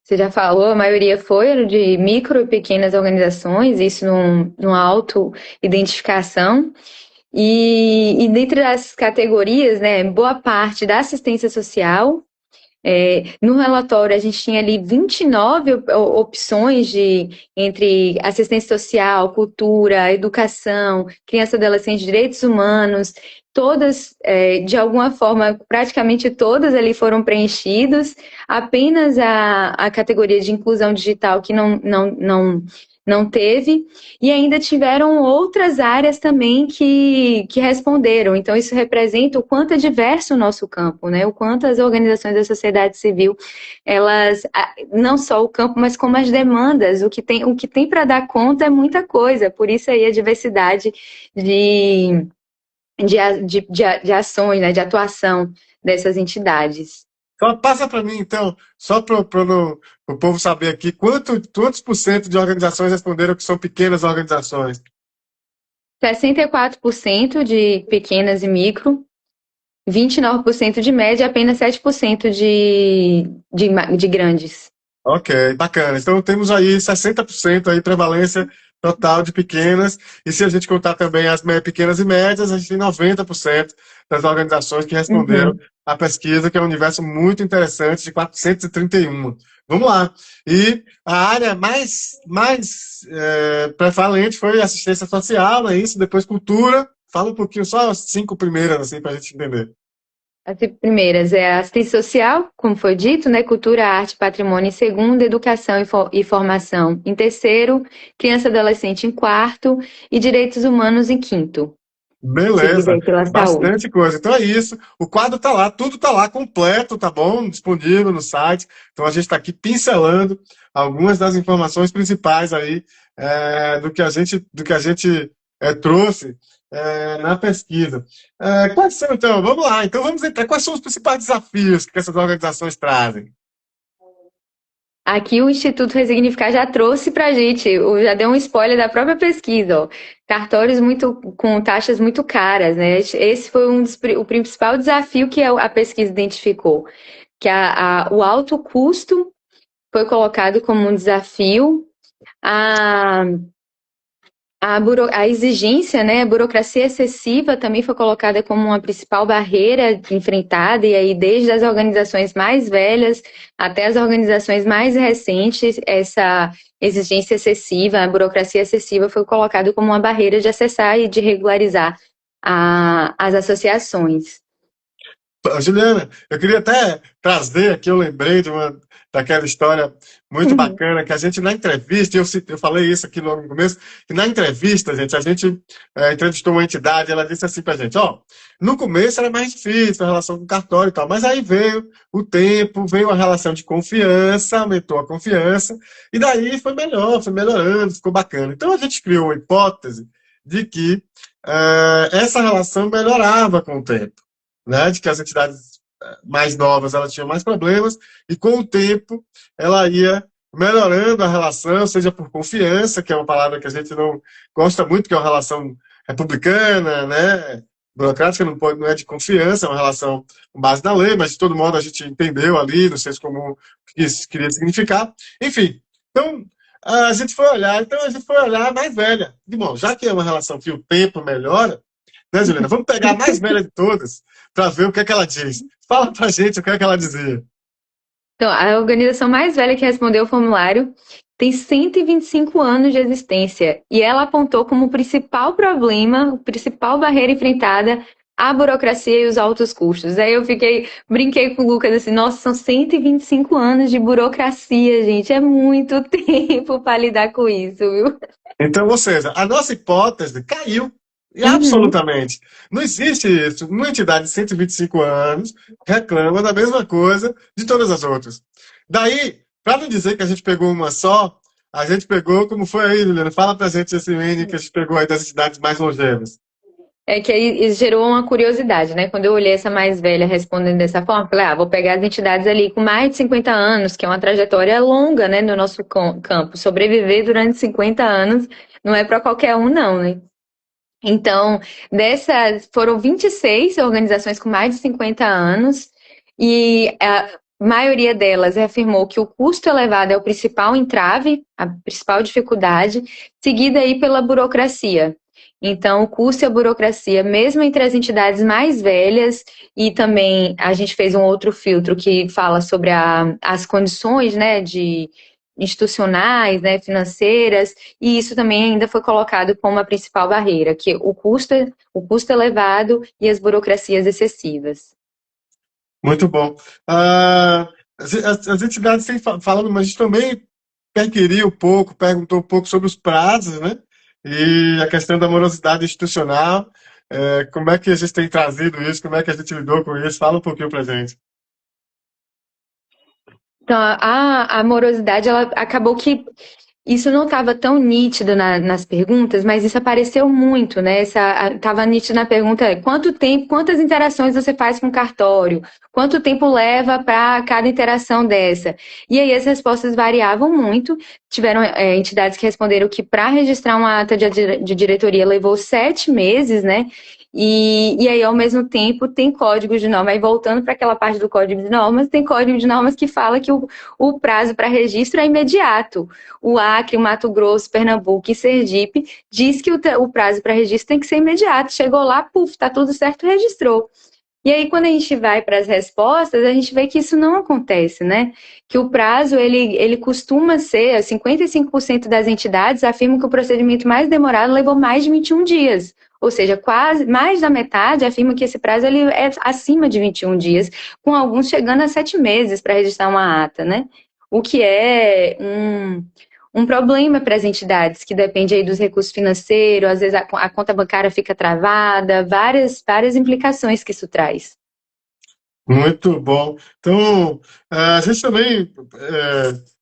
Você já falou, a maioria foi de micro e pequenas organizações, isso numa auto-identificação. E dentre as categorias, né, boa parte da assistência social, No relatório, a gente tinha ali 29 opções entre assistência social, cultura, educação, criança e adolescente, direitos humanos, todas, de alguma forma, praticamente todas ali foram preenchidas, apenas a categoria de inclusão digital que não teve, e ainda tiveram outras áreas também que responderam. Então, isso representa o quanto é diverso o nosso campo, né? O quanto as organizações da sociedade civil, elas, não só o campo, mas como as demandas, o que tem para dar conta é muita coisa. Por isso aí a diversidade de ações, né, de atuação dessas entidades. Só passa para mim, então, só para o povo saber aqui, quantos por cento de organizações responderam que são pequenas organizações? 64% de pequenas e micro, 29% de média e apenas 7% de grandes. Ok, bacana. Então temos aí 60% aí prevalência total de pequenas, e se a gente contar também as pequenas e médias, a gente tem 90% das organizações que responderam à pesquisa, que é um universo muito interessante, de 431. Vamos lá. E a área mais prevalente foi assistência social, não é isso? Depois cultura. Fala um pouquinho, só as 5 primeiras, assim, para a gente entender. As primeiras é a assistência social, como foi dito, né? Cultura, arte, patrimônio em segundo, educação e formação em terceiro, criança e adolescente em quarto e direitos humanos em quinto. Seguido Beleza, aí pela saúde. bastante coisa. Então é isso. O quadro tá lá, tudo tá lá completo, tá bom? Disponível no site. Então a gente está aqui pincelando algumas das informações principais aí do que a gente trouxe na pesquisa. Quais são, então? Vamos lá. Então vamos entrar. Quais são os principais desafios que essas organizações trazem? Aqui o Instituto Resignificar já trouxe para a gente, já deu um spoiler da própria pesquisa, ó. Cartórios com taxas muito caras, né? Esse foi o principal desafio que a pesquisa identificou, que o alto custo foi colocado como um desafio, a exigência, né, a burocracia excessiva também foi colocada como uma principal barreira enfrentada, e aí desde as organizações mais velhas até as organizações mais recentes, essa exigência excessiva, a burocracia excessiva foi colocada como uma barreira de acessar e de regularizar as associações. Juliana, eu queria até trazer aqui, eu lembrei daquela história muito bacana que a gente na entrevista, eu falei isso aqui logo no começo, que na entrevista, gente, a gente entrevistou uma entidade, ela disse assim pra gente, ó, no começo era mais difícil a relação com o cartório e tal, mas aí veio o tempo, veio a relação de confiança, aumentou a confiança, e daí foi melhor, foi melhorando, ficou bacana. Então a gente criou a hipótese de que essa relação melhorava com o tempo, né, de que as entidades mais novas ela tinha mais problemas, e com o tempo ela ia melhorando a relação, seja por confiança, que é uma palavra que a gente não gosta muito, que é uma relação republicana, né, burocrática, não é de confiança, é uma relação com base na lei, mas de todo modo a gente entendeu ali, não sei como o que isso queria significar. Enfim, então a gente foi olhar a mais velha. E, bom, já que é uma relação que o tempo melhora, né, Juliana? Vamos pegar a mais velha de todas para ver o que é que ela diz. Fala pra gente o que é que ela dizia. Então, a organização mais velha que respondeu o formulário tem 125 anos de existência e ela apontou como principal problema, a principal barreira enfrentada a burocracia e os altos custos. Aí eu brinquei com o Lucas assim, nossa, são 125 anos de burocracia, gente, é muito tempo para lidar com isso, viu? Então, ou seja, a nossa hipótese caiu. E Uhum. absolutamente. Não existe isso. Uma entidade de 125 anos reclama da mesma coisa de todas as outras. Daí, para não dizer que a gente pegou uma só, a gente pegou, como foi aí, Juliana? Fala pra gente esse N que a gente pegou aí das entidades mais longevas. É que aí isso gerou uma curiosidade, né? Quando eu olhei essa mais velha respondendo dessa forma, falei, vou pegar as entidades ali com mais de 50 anos, que é uma trajetória longa, né, no nosso campo. Sobreviver durante 50 anos não é para qualquer um, não, né? Então, dessas foram 26 organizações com mais de 50 anos, e a maioria delas afirmou que o custo elevado é o principal entrave, a principal dificuldade, seguida aí pela burocracia. Então, o custo e a burocracia, mesmo entre as entidades mais velhas, e também a gente fez um outro filtro que fala sobre as condições, né, de institucionais, né, financeiras, e isso também ainda foi colocado como a principal barreira, que o custo elevado e as burocracias excessivas. Muito bom. As entidades têm falado, mas a gente também perquiriu um pouco, perguntou um pouco sobre os prazos, né? E a questão da morosidade institucional. Como é que a gente tem trazido isso? Como é que a gente lidou com isso? Fala um pouquinho pra gente. Então, a morosidade, ela acabou que isso não estava tão nítido nas perguntas, mas isso apareceu muito, né? Estava nítido na pergunta, quanto tempo, quantas interações você faz com o cartório? Quanto tempo leva para cada interação dessa? E aí as respostas variavam muito. Tiveram entidades que responderam que para registrar uma ata de diretoria levou 7 meses, né? E aí, ao mesmo tempo, tem código de norma. Aí, voltando para aquela parte do código de normas, tem código de normas que fala que o prazo para registro é imediato. O Acre, o Mato Grosso, Pernambuco e Sergipe diz que o prazo para registro tem que ser imediato. Chegou lá, puf, tá tudo certo, registrou. E aí, quando a gente vai para as respostas, a gente vê que isso não acontece, né? Que o prazo, ele costuma ser, 55% das entidades afirmam que o procedimento mais demorado levou mais de 21 dias. Ou seja, quase mais da metade afirma que esse prazo ele é acima de 21 dias, com alguns chegando a 7 meses para registrar uma ata, né? O que é um problema para as entidades, que depende aí dos recursos financeiros, às vezes a conta bancária fica travada, várias implicações que isso traz. Muito bom. Então, a gente também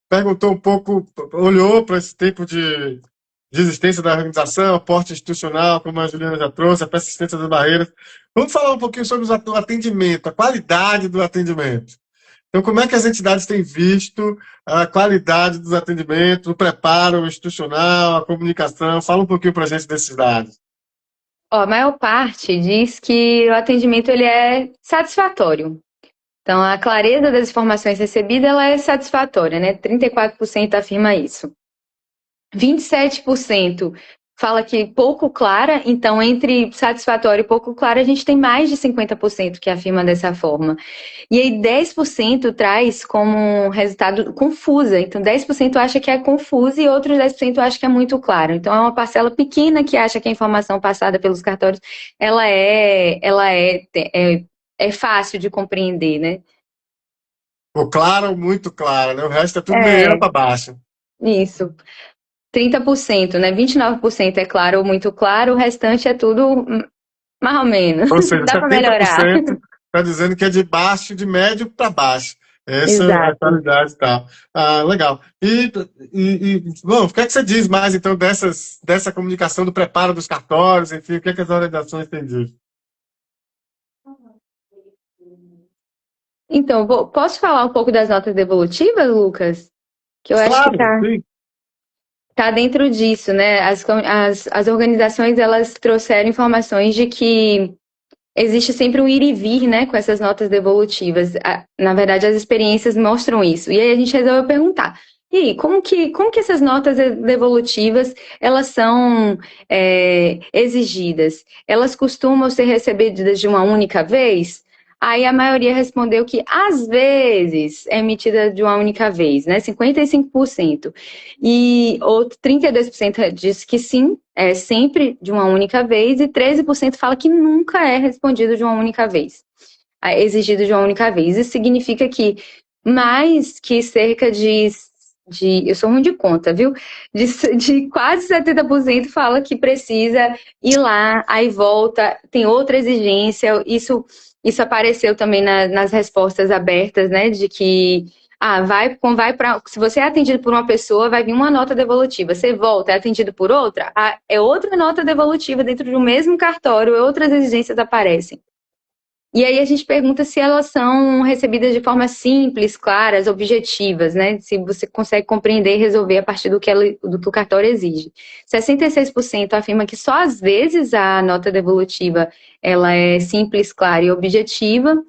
perguntou um pouco, olhou para esse tempo de existência da organização, aporte institucional, como a Juliana já trouxe, a persistência das barreiras. Vamos falar um pouquinho sobre o atendimento, a qualidade do atendimento. Então, como é que as entidades têm visto a qualidade dos atendimentos, o preparo institucional, a comunicação? Fala um pouquinho para a gente desses dados. Ó, a maior parte diz que o atendimento ele é satisfatório. Então, a clareza das informações recebidas ela é satisfatória, né? 34% afirma isso. 27% fala que pouco clara, então entre satisfatório e pouco clara, a gente tem mais de 50% que afirma dessa forma. E aí 10% traz como resultado confusa, então 10% acha que é confusa e outros 10% acha que é muito claro. Então é uma parcela pequena que acha que a informação passada pelos cartórios, ela é fácil de compreender, né? Ou claro ou muito claro, né? O resto é tudo meia É, para baixo. isso. 30%, né? 29% é claro ou muito claro, o restante é tudo mais ou menos. Ou seja, Dá para melhorar. 70% está dizendo que é de baixo, de médio para baixo. Essa é a Exato. qualidade e tal. Legal. Bom, o que é que você diz mais, então, dessa comunicação do preparo dos cartórios, enfim, o que é que as organizações têm dito? Então, posso falar um pouco das notas devolutivas, Lucas? Que eu acho que Claro, tá, sim. tá dentro disso, né? As organizações, elas trouxeram informações de que existe sempre um ir e vir, né, com essas notas devolutivas. Na verdade, as experiências mostram isso. E aí a gente resolveu perguntar, e aí, como que essas notas devolutivas, elas são exigidas? Elas costumam ser recebidas de uma única vez? Aí a maioria respondeu que, às vezes, é emitida de uma única vez, né, 55%. E outro 32% diz que sim, é sempre de uma única vez, e 13% fala que nunca é respondido de uma única vez, exigido de uma única vez. Isso significa que mais que cerca eu sou ruim de conta, viu? De quase 70% fala que precisa ir lá, aí volta, tem outra exigência. Isso apareceu também nas respostas abertas, né? De que se você é atendido por uma pessoa, vai vir uma nota devolutiva. Você volta, é atendido por outra, é outra nota devolutiva dentro do mesmo cartório, outras exigências aparecem. E aí a gente pergunta se elas são recebidas de forma simples, claras, objetivas, né? Se você consegue compreender e resolver a partir do que o cartório exige. 66% afirma que só às vezes a nota devolutiva ela é simples, clara e objetiva.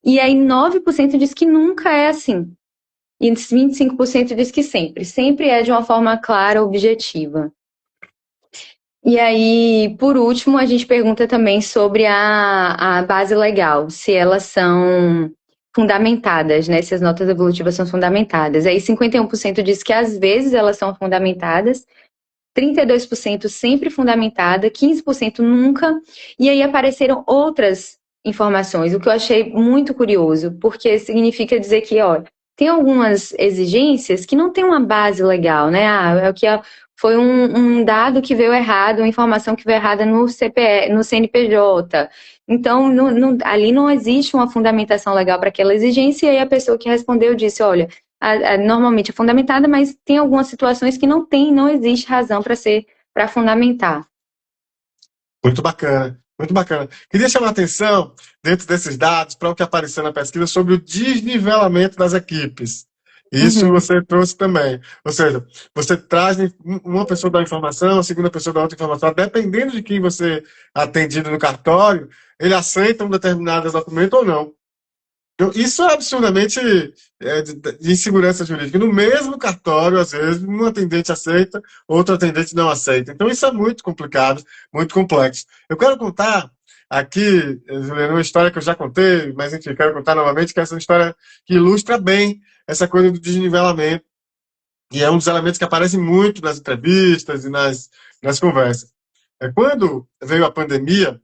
E aí 9% diz que nunca é assim. E 25% diz que sempre. Sempre é de uma forma clara, objetiva. E aí, por último, a gente pergunta também sobre a base legal, se elas são fundamentadas, né? Se as notas evolutivas são fundamentadas. Aí 51% diz que às vezes elas são fundamentadas, 32% sempre fundamentada, 15% nunca, e aí apareceram outras informações, o que eu achei muito curioso, porque significa dizer que, ó, tem algumas exigências que não tem uma base legal, né? É o que foi um dado que veio errado, uma informação que veio errada no CPE, no CNPJ. Então, ali não existe uma fundamentação legal para aquela exigência, e aí a pessoa que respondeu disse, olha, normalmente é fundamentada, mas tem algumas situações que não existe razão para fundamentar. Muito bacana, muito bacana. Queria chamar a atenção, dentro desses dados, para o que apareceu na pesquisa sobre o desnivelamento das equipes. Isso Uhum. você trouxe também. Ou seja, você traz uma pessoa da informação, a segunda pessoa da outra informação, dependendo de quem você é atendido no cartório, ele aceita um determinado documento ou não. Então, isso é absurdamente de insegurança jurídica. No mesmo cartório, às vezes, um atendente aceita, outro atendente não aceita. Então, isso é muito complicado, muito complexo. Eu quero contar aqui, Juliana, uma história que eu já contei, mas enfim, quero contar novamente, que é essa história que ilustra bem essa coisa do desnivelamento. E é um dos elementos que aparecem muito nas entrevistas e nas conversas. Quando veio a pandemia,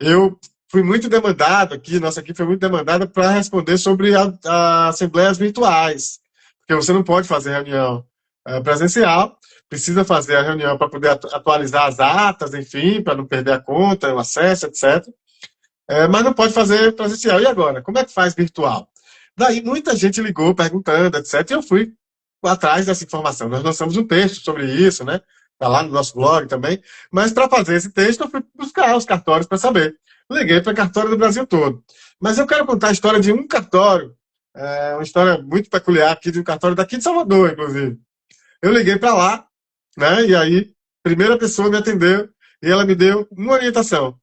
eu fui muito demandado aqui, nossa equipe foi muito demandada para responder sobre a assembleias virtuais, porque você não pode fazer reunião presencial, precisa fazer a reunião para poder atualizar as atas, enfim, para não perder a conta, o acesso, etc. Mas não pode fazer presencial. E agora? Como é que faz virtual? Daí muita gente ligou perguntando, etc. E eu fui atrás dessa informação. Nós lançamos um texto sobre isso, né? Está lá no nosso blog também. Mas para fazer esse texto, eu fui buscar os cartórios para saber. Liguei para cartório do Brasil todo. Mas eu quero contar a história de um cartório, uma história muito peculiar aqui de um cartório daqui de Salvador, inclusive. Eu liguei para lá, né? E aí, a primeira pessoa me atendeu e ela me deu uma orientação.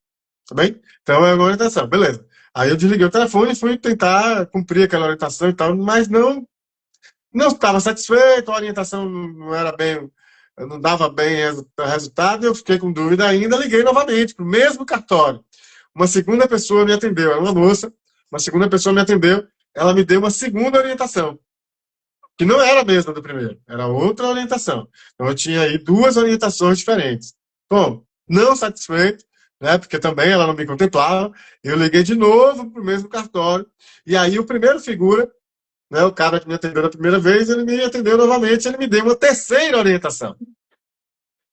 Tá bem? Então é uma orientação, beleza. Aí eu desliguei o telefone e fui tentar cumprir aquela orientação e tal, mas não estava satisfeito, a orientação não era bem, não dava bem resultado, eu fiquei com dúvida ainda, liguei novamente para o mesmo cartório. Uma segunda pessoa me atendeu, era uma moça, uma segunda pessoa me atendeu, ela me deu uma segunda orientação, que não era a mesma do primeiro, era outra orientação. Então eu tinha aí duas orientações diferentes. Bom, não satisfeito, né, porque também ela não me contemplava, eu liguei de novo para o mesmo cartório, e aí o primeiro figura, né, o cara que me atendeu da primeira vez, ele me atendeu novamente, ele me deu uma terceira orientação.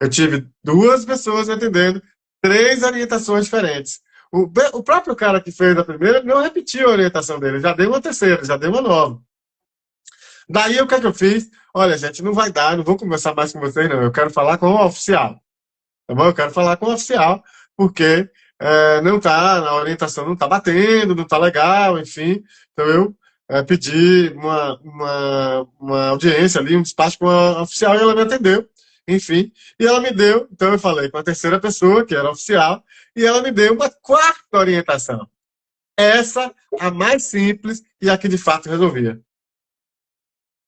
Eu tive duas pessoas me atendendo, três orientações diferentes. O próprio cara que fez a primeira não repetiu a orientação dele, já deu uma terceira, já deu uma nova. Daí o que é que eu fiz? Olha, gente, não vai dar, não vou conversar mais com vocês, não. Eu quero falar com o oficial. Tá bom? Eu quero falar com o oficial, porque não tá, a orientação não tá batendo, não tá legal, enfim. Então eu pedi uma audiência ali, um despacho com a oficial e ela me atendeu, enfim. E ela me deu, então eu falei com a terceira pessoa, que era oficial, e ela me deu uma quarta orientação. Essa, a mais simples e a que de fato resolvia.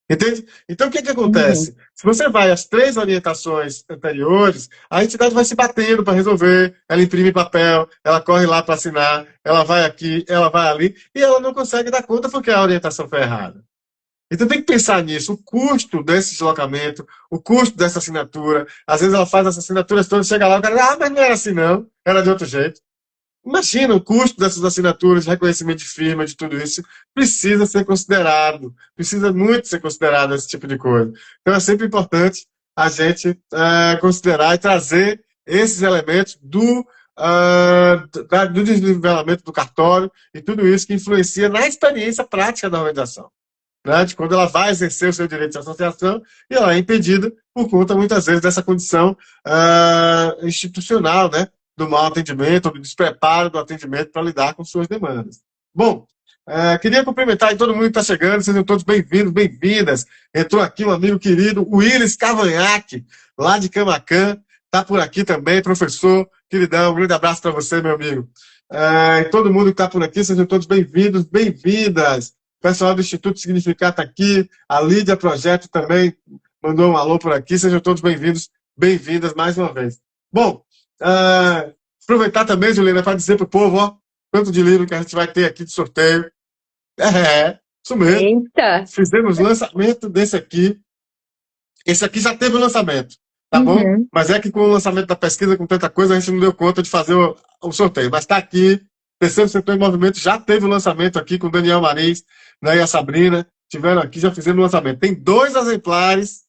Entende? Então, o que Uhum. acontece? Se você vai às três orientações anteriores, a entidade vai se batendo para resolver, ela imprime papel, ela corre lá para assinar, ela vai aqui, ela vai ali, e ela não consegue dar conta porque a orientação foi errada. Então tem que pensar nisso, o custo desse deslocamento, o custo dessa assinatura. Às vezes ela faz as assinaturas todas, chega lá, o cara, mas não era assim não, era de outro jeito. Imagina o custo dessas assinaturas, de reconhecimento de firma, de tudo isso, precisa ser considerado, precisa muito ser considerado esse tipo de coisa. Então é sempre importante a gente considerar e trazer esses elementos do desnivelamento do cartório e tudo isso que influencia na experiência prática da organização. Né, de quando ela vai exercer o seu direito de associação e ela é impedida por conta, muitas vezes, dessa condição institucional, né, do mau atendimento, do despreparo do atendimento para lidar com suas demandas. Bom, queria cumprimentar todo mundo que está chegando, sejam todos bem-vindos, bem-vindas. Entrou aqui um amigo querido, o Willis Cavanhaque, lá de Camaquã, está por aqui também, professor, queridão, um grande abraço para você, meu amigo. E todo mundo que está por aqui, sejam todos bem-vindos, bem-vindas. O pessoal do Instituto Significar está aqui, a Lídia Projeto também mandou um alô por aqui, sejam todos bem-vindos, bem-vindas mais uma vez. Bom, aproveitar também, Juliana, para dizer para o povo, ó, quanto de livro que a gente vai ter aqui de sorteio. Isso mesmo. Eita! Fizemos lançamento desse aqui. Esse aqui já teve o lançamento, tá bom? Uhum. Mas é que com o lançamento da pesquisa, com tanta coisa, a gente não deu conta de fazer o sorteio. Mas está aqui, Terceiro Setor em Movimento já teve o lançamento aqui com o Daniel Marins, né, e a Sabrina. Tiveram aqui, já fizemos o lançamento. Tem 2 exemplares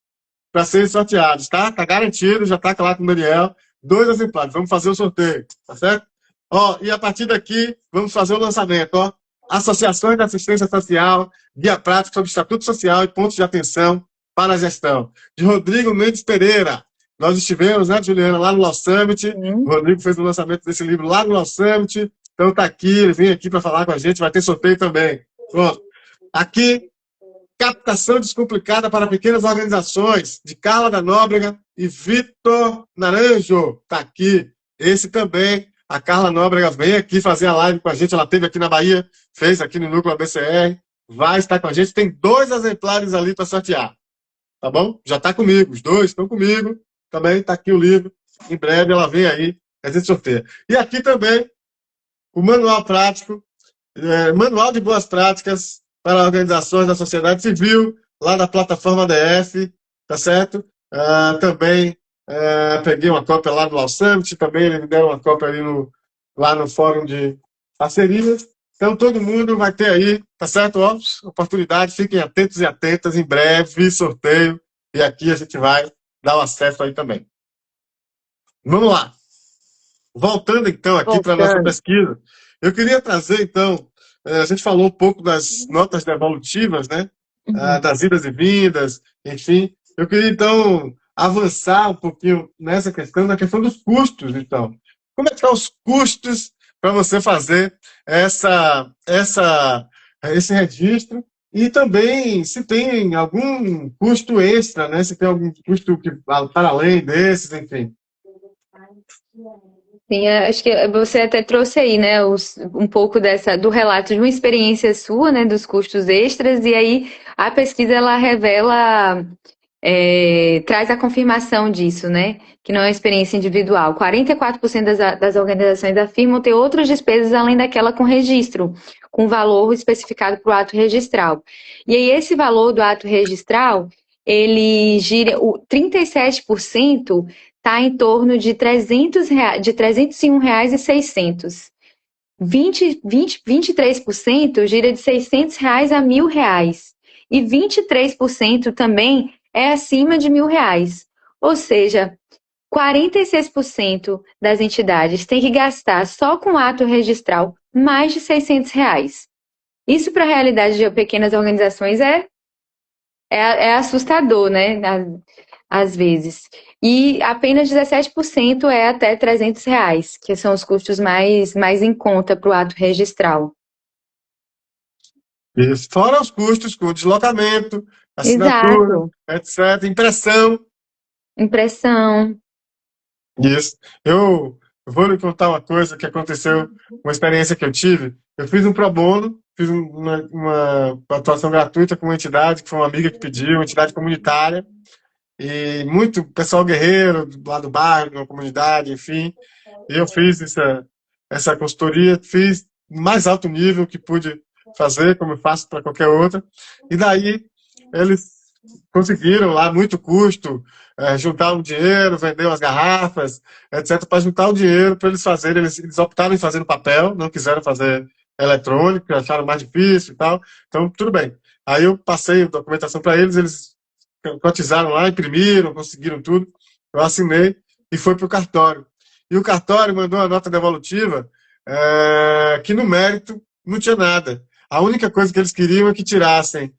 para serem sorteados, tá? Tá garantido, já tá lá com o Daniel. 2 exemplares, vamos fazer o sorteio, tá certo? Ó, e a partir daqui, vamos fazer o lançamento, ó. Associações de Assistência Social, Guia Prático sobre Estatuto Social e Pontos de Atenção para a Gestão. De Rodrigo Mendes Pereira. Nós estivemos, né, Juliana, lá no Law Summit. Sim. O Rodrigo fez o lançamento desse livro lá no Law Summit. Então tá aqui, ele vem aqui para falar com a gente, vai ter sorteio também. Pronto. Aqui, Captação Descomplicada para Pequenas Organizações, de Carla da Nóbrega e Vitor Naranjo. Está aqui. Esse também. A Carla Nóbrega vem aqui fazer a live com a gente. Ela esteve aqui na Bahia, fez aqui no Núcleo ABCR. Vai estar com a gente. Tem 2 exemplares ali para sortear. Tá bom? Já está comigo. Os 2 estão comigo. Também está aqui o livro. Em breve ela vem aí. A gente sorteia. E aqui também o manual prático. Manual de Boas Práticas para Organizações da Sociedade Civil, lá da plataforma DF, tá certo? Também peguei uma cópia lá no Law Summit, também eles me deram uma cópia ali lá no Fórum de Parcerias. Então, todo mundo vai ter aí, tá certo? Ó, oportunidade, fiquem atentos e atentas, em breve, sorteio, e aqui a gente vai dar o acesso aí também. Vamos lá. Voltando, então, aqui para a nossa pesquisa, eu queria trazer, então, a gente falou um pouco das notas devolutivas, né? Das idas e vindas, enfim. Eu queria, então, avançar um pouquinho nessa questão, na questão dos custos, então. Como é que estão os custos para você fazer esse registro? E também, se tem algum custo extra, né? Se tem algum custo para além desses, enfim. Sim, acho que você até trouxe aí, né, um pouco do relato de uma experiência sua, né, dos custos extras, e aí a pesquisa ela revela, traz a confirmação disso, né, que não é uma experiência individual. 44% das organizações afirmam ter outras despesas além daquela com registro, com valor especificado para o ato registral. E aí esse valor do ato registral, ele gira, o 37% está em torno de R$ 301,600. 23% gira de R$ 600 a R$ 1.000. E 23% também é acima de R$ 1.000. Ou seja, 46% das entidades têm que gastar só com ato registral mais de R$ 600. Isso para a realidade de pequenas organizações é assustador, né? Às vezes. E apenas 17% é até R$ 300, que são os custos mais em conta para o ato registral. Isso. Fora os custos com deslocamento, assinatura, Exato. etc., impressão. Impressão. Isso. Eu vou lhe contar uma coisa que aconteceu, uma experiência que eu tive. Eu fiz um pro bono, fiz uma atuação gratuita com uma entidade, que foi uma amiga que pediu, uma entidade comunitária, e muito pessoal guerreiro, lá do bairro, de uma comunidade, enfim. E eu fiz essa consultoria, fiz no mais alto nível que pude fazer, como eu faço para qualquer outra. E daí eles conseguiram lá, muito custo, juntar um dinheiro, vender umas garrafas, etc., para juntar o dinheiro para eles fazerem. Eles optaram em fazer no papel, não quiseram fazer eletrônico, acharam mais difícil e tal. Então, tudo bem. Aí eu passei a documentação para eles, eles cotizaram lá, imprimiram, conseguiram tudo. Eu assinei e foi para o cartório. E o cartório mandou uma nota devolutiva que no mérito não tinha nada. A única coisa que eles queriam é que tirassem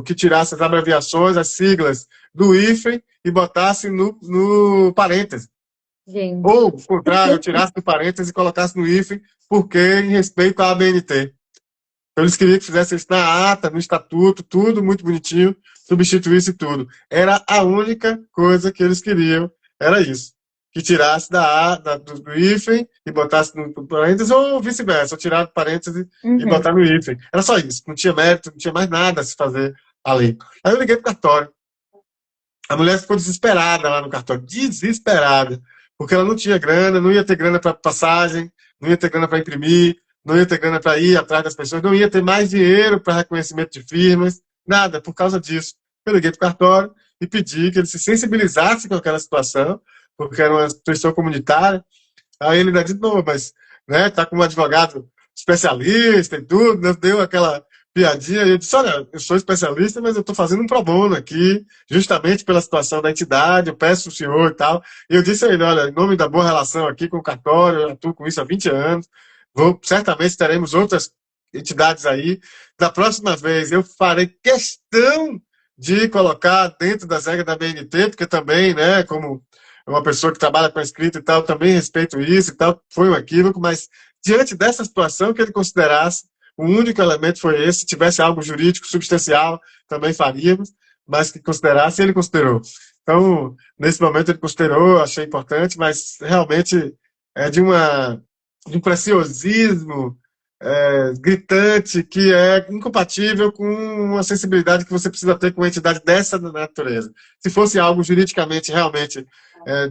que tirasse as abreviações, as siglas do hífen e botasse no parêntese. Gente. Ou, ao contrário, tirasse do parêntese e colocasse no hífen, porque em respeito à ABNT. Então, eles queriam que fizesse isso na ata, no estatuto, tudo muito bonitinho, substituísse tudo. Era a única coisa que eles queriam, era isso. Que tirasse do hífen e botasse no parênteses, ou vice-versa, ou tirar do parêntese e botar no hífen. Era só isso. Não tinha mérito, não tinha mais nada a se fazer ali. Aí eu liguei pro cartório. A mulher ficou desesperada lá no cartório. Desesperada. porque ela não tinha grana, não ia ter grana para passagem, não ia ter grana para imprimir, não ia ter grana para ir atrás das pessoas, não ia ter mais dinheiro para reconhecimento de firmas, nada, por causa disso. Eu liguei para o cartório e pedi que ele se sensibilizasse com aquela situação, porque era uma instituição comunitária. Aí ele ainda disse, não, mas né, tá com um advogado especialista e tudo, né, deu aquela piadinha, e eu disse, olha, eu sou especialista, mas eu estou fazendo um pro bono aqui, justamente pela situação da entidade, eu peço o senhor e tal. E eu disse a ele, olha, em nome da boa relação aqui com o cartório, eu atuo com isso há 20 anos, certamente teremos outras entidades aí. Da próxima vez eu farei questão de colocar dentro das regras da BNT, porque também, né, como uma pessoa que trabalha com a escrita e tal, também respeito isso e tal, foi um equívoco, mas diante dessa situação que ele considerasse, o único elemento foi esse, se tivesse algo jurídico substancial, também faríamos, mas que considerasse, ele considerou. Então, nesse momento ele considerou, achei importante, mas realmente é de um preciosismo gritante que é incompatível com uma sensibilidade que você precisa ter com uma entidade dessa natureza. Se fosse algo juridicamente realmente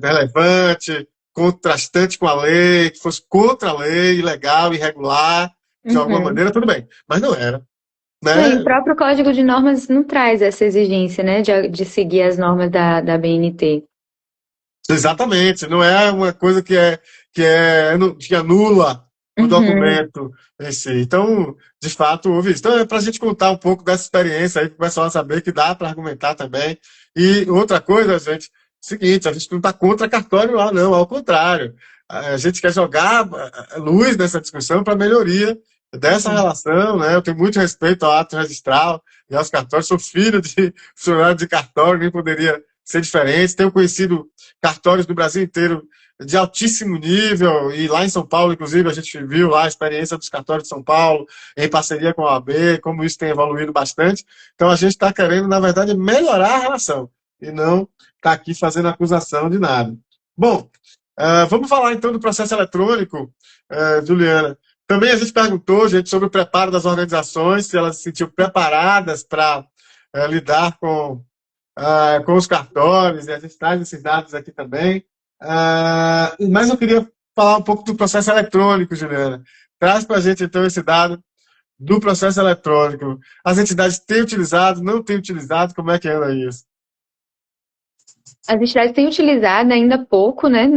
relevante, contrastante com a lei, que fosse contra a lei, ilegal, irregular, de alguma maneira, tudo bem. Mas não era. E Né? o próprio Código de Normas não traz essa exigência, né, de seguir as normas da BNT. Exatamente, não é uma coisa que anula o documento em si. Então, de fato, houve isso. Então, é para a gente contar um pouco dessa experiência aí, para o pessoal saber que dá para argumentar também. E outra coisa, gente, seguinte, a gente não está contra cartório lá, não, ao contrário. A gente quer jogar luz nessa discussão para melhoria dessa relação, né? Eu tenho muito respeito ao ato registral e aos cartórios, sou filho de funcionário de cartório, nem poderia ser diferente. Tenho conhecido cartórios do Brasil inteiro de altíssimo nível, e lá em São Paulo, inclusive, a gente viu lá a experiência dos cartórios de São Paulo, em parceria com a OAB, como isso tem evoluído bastante. Então, a gente está querendo, na verdade, melhorar a relação, e não está aqui fazendo acusação de nada. Bom, vamos falar então do processo eletrônico, Juliana. Também a gente perguntou, gente, sobre o preparo das organizações, se elas se sentiam preparadas para lidar com os cartórios, e a gente traz esses dados aqui também. Mas eu queria falar um pouco do processo eletrônico, Juliana. Traz para a gente, então, esse dado do processo eletrônico. As entidades têm utilizado, não têm utilizado? Como é que anda isso? As entidades têm utilizado ainda pouco, né?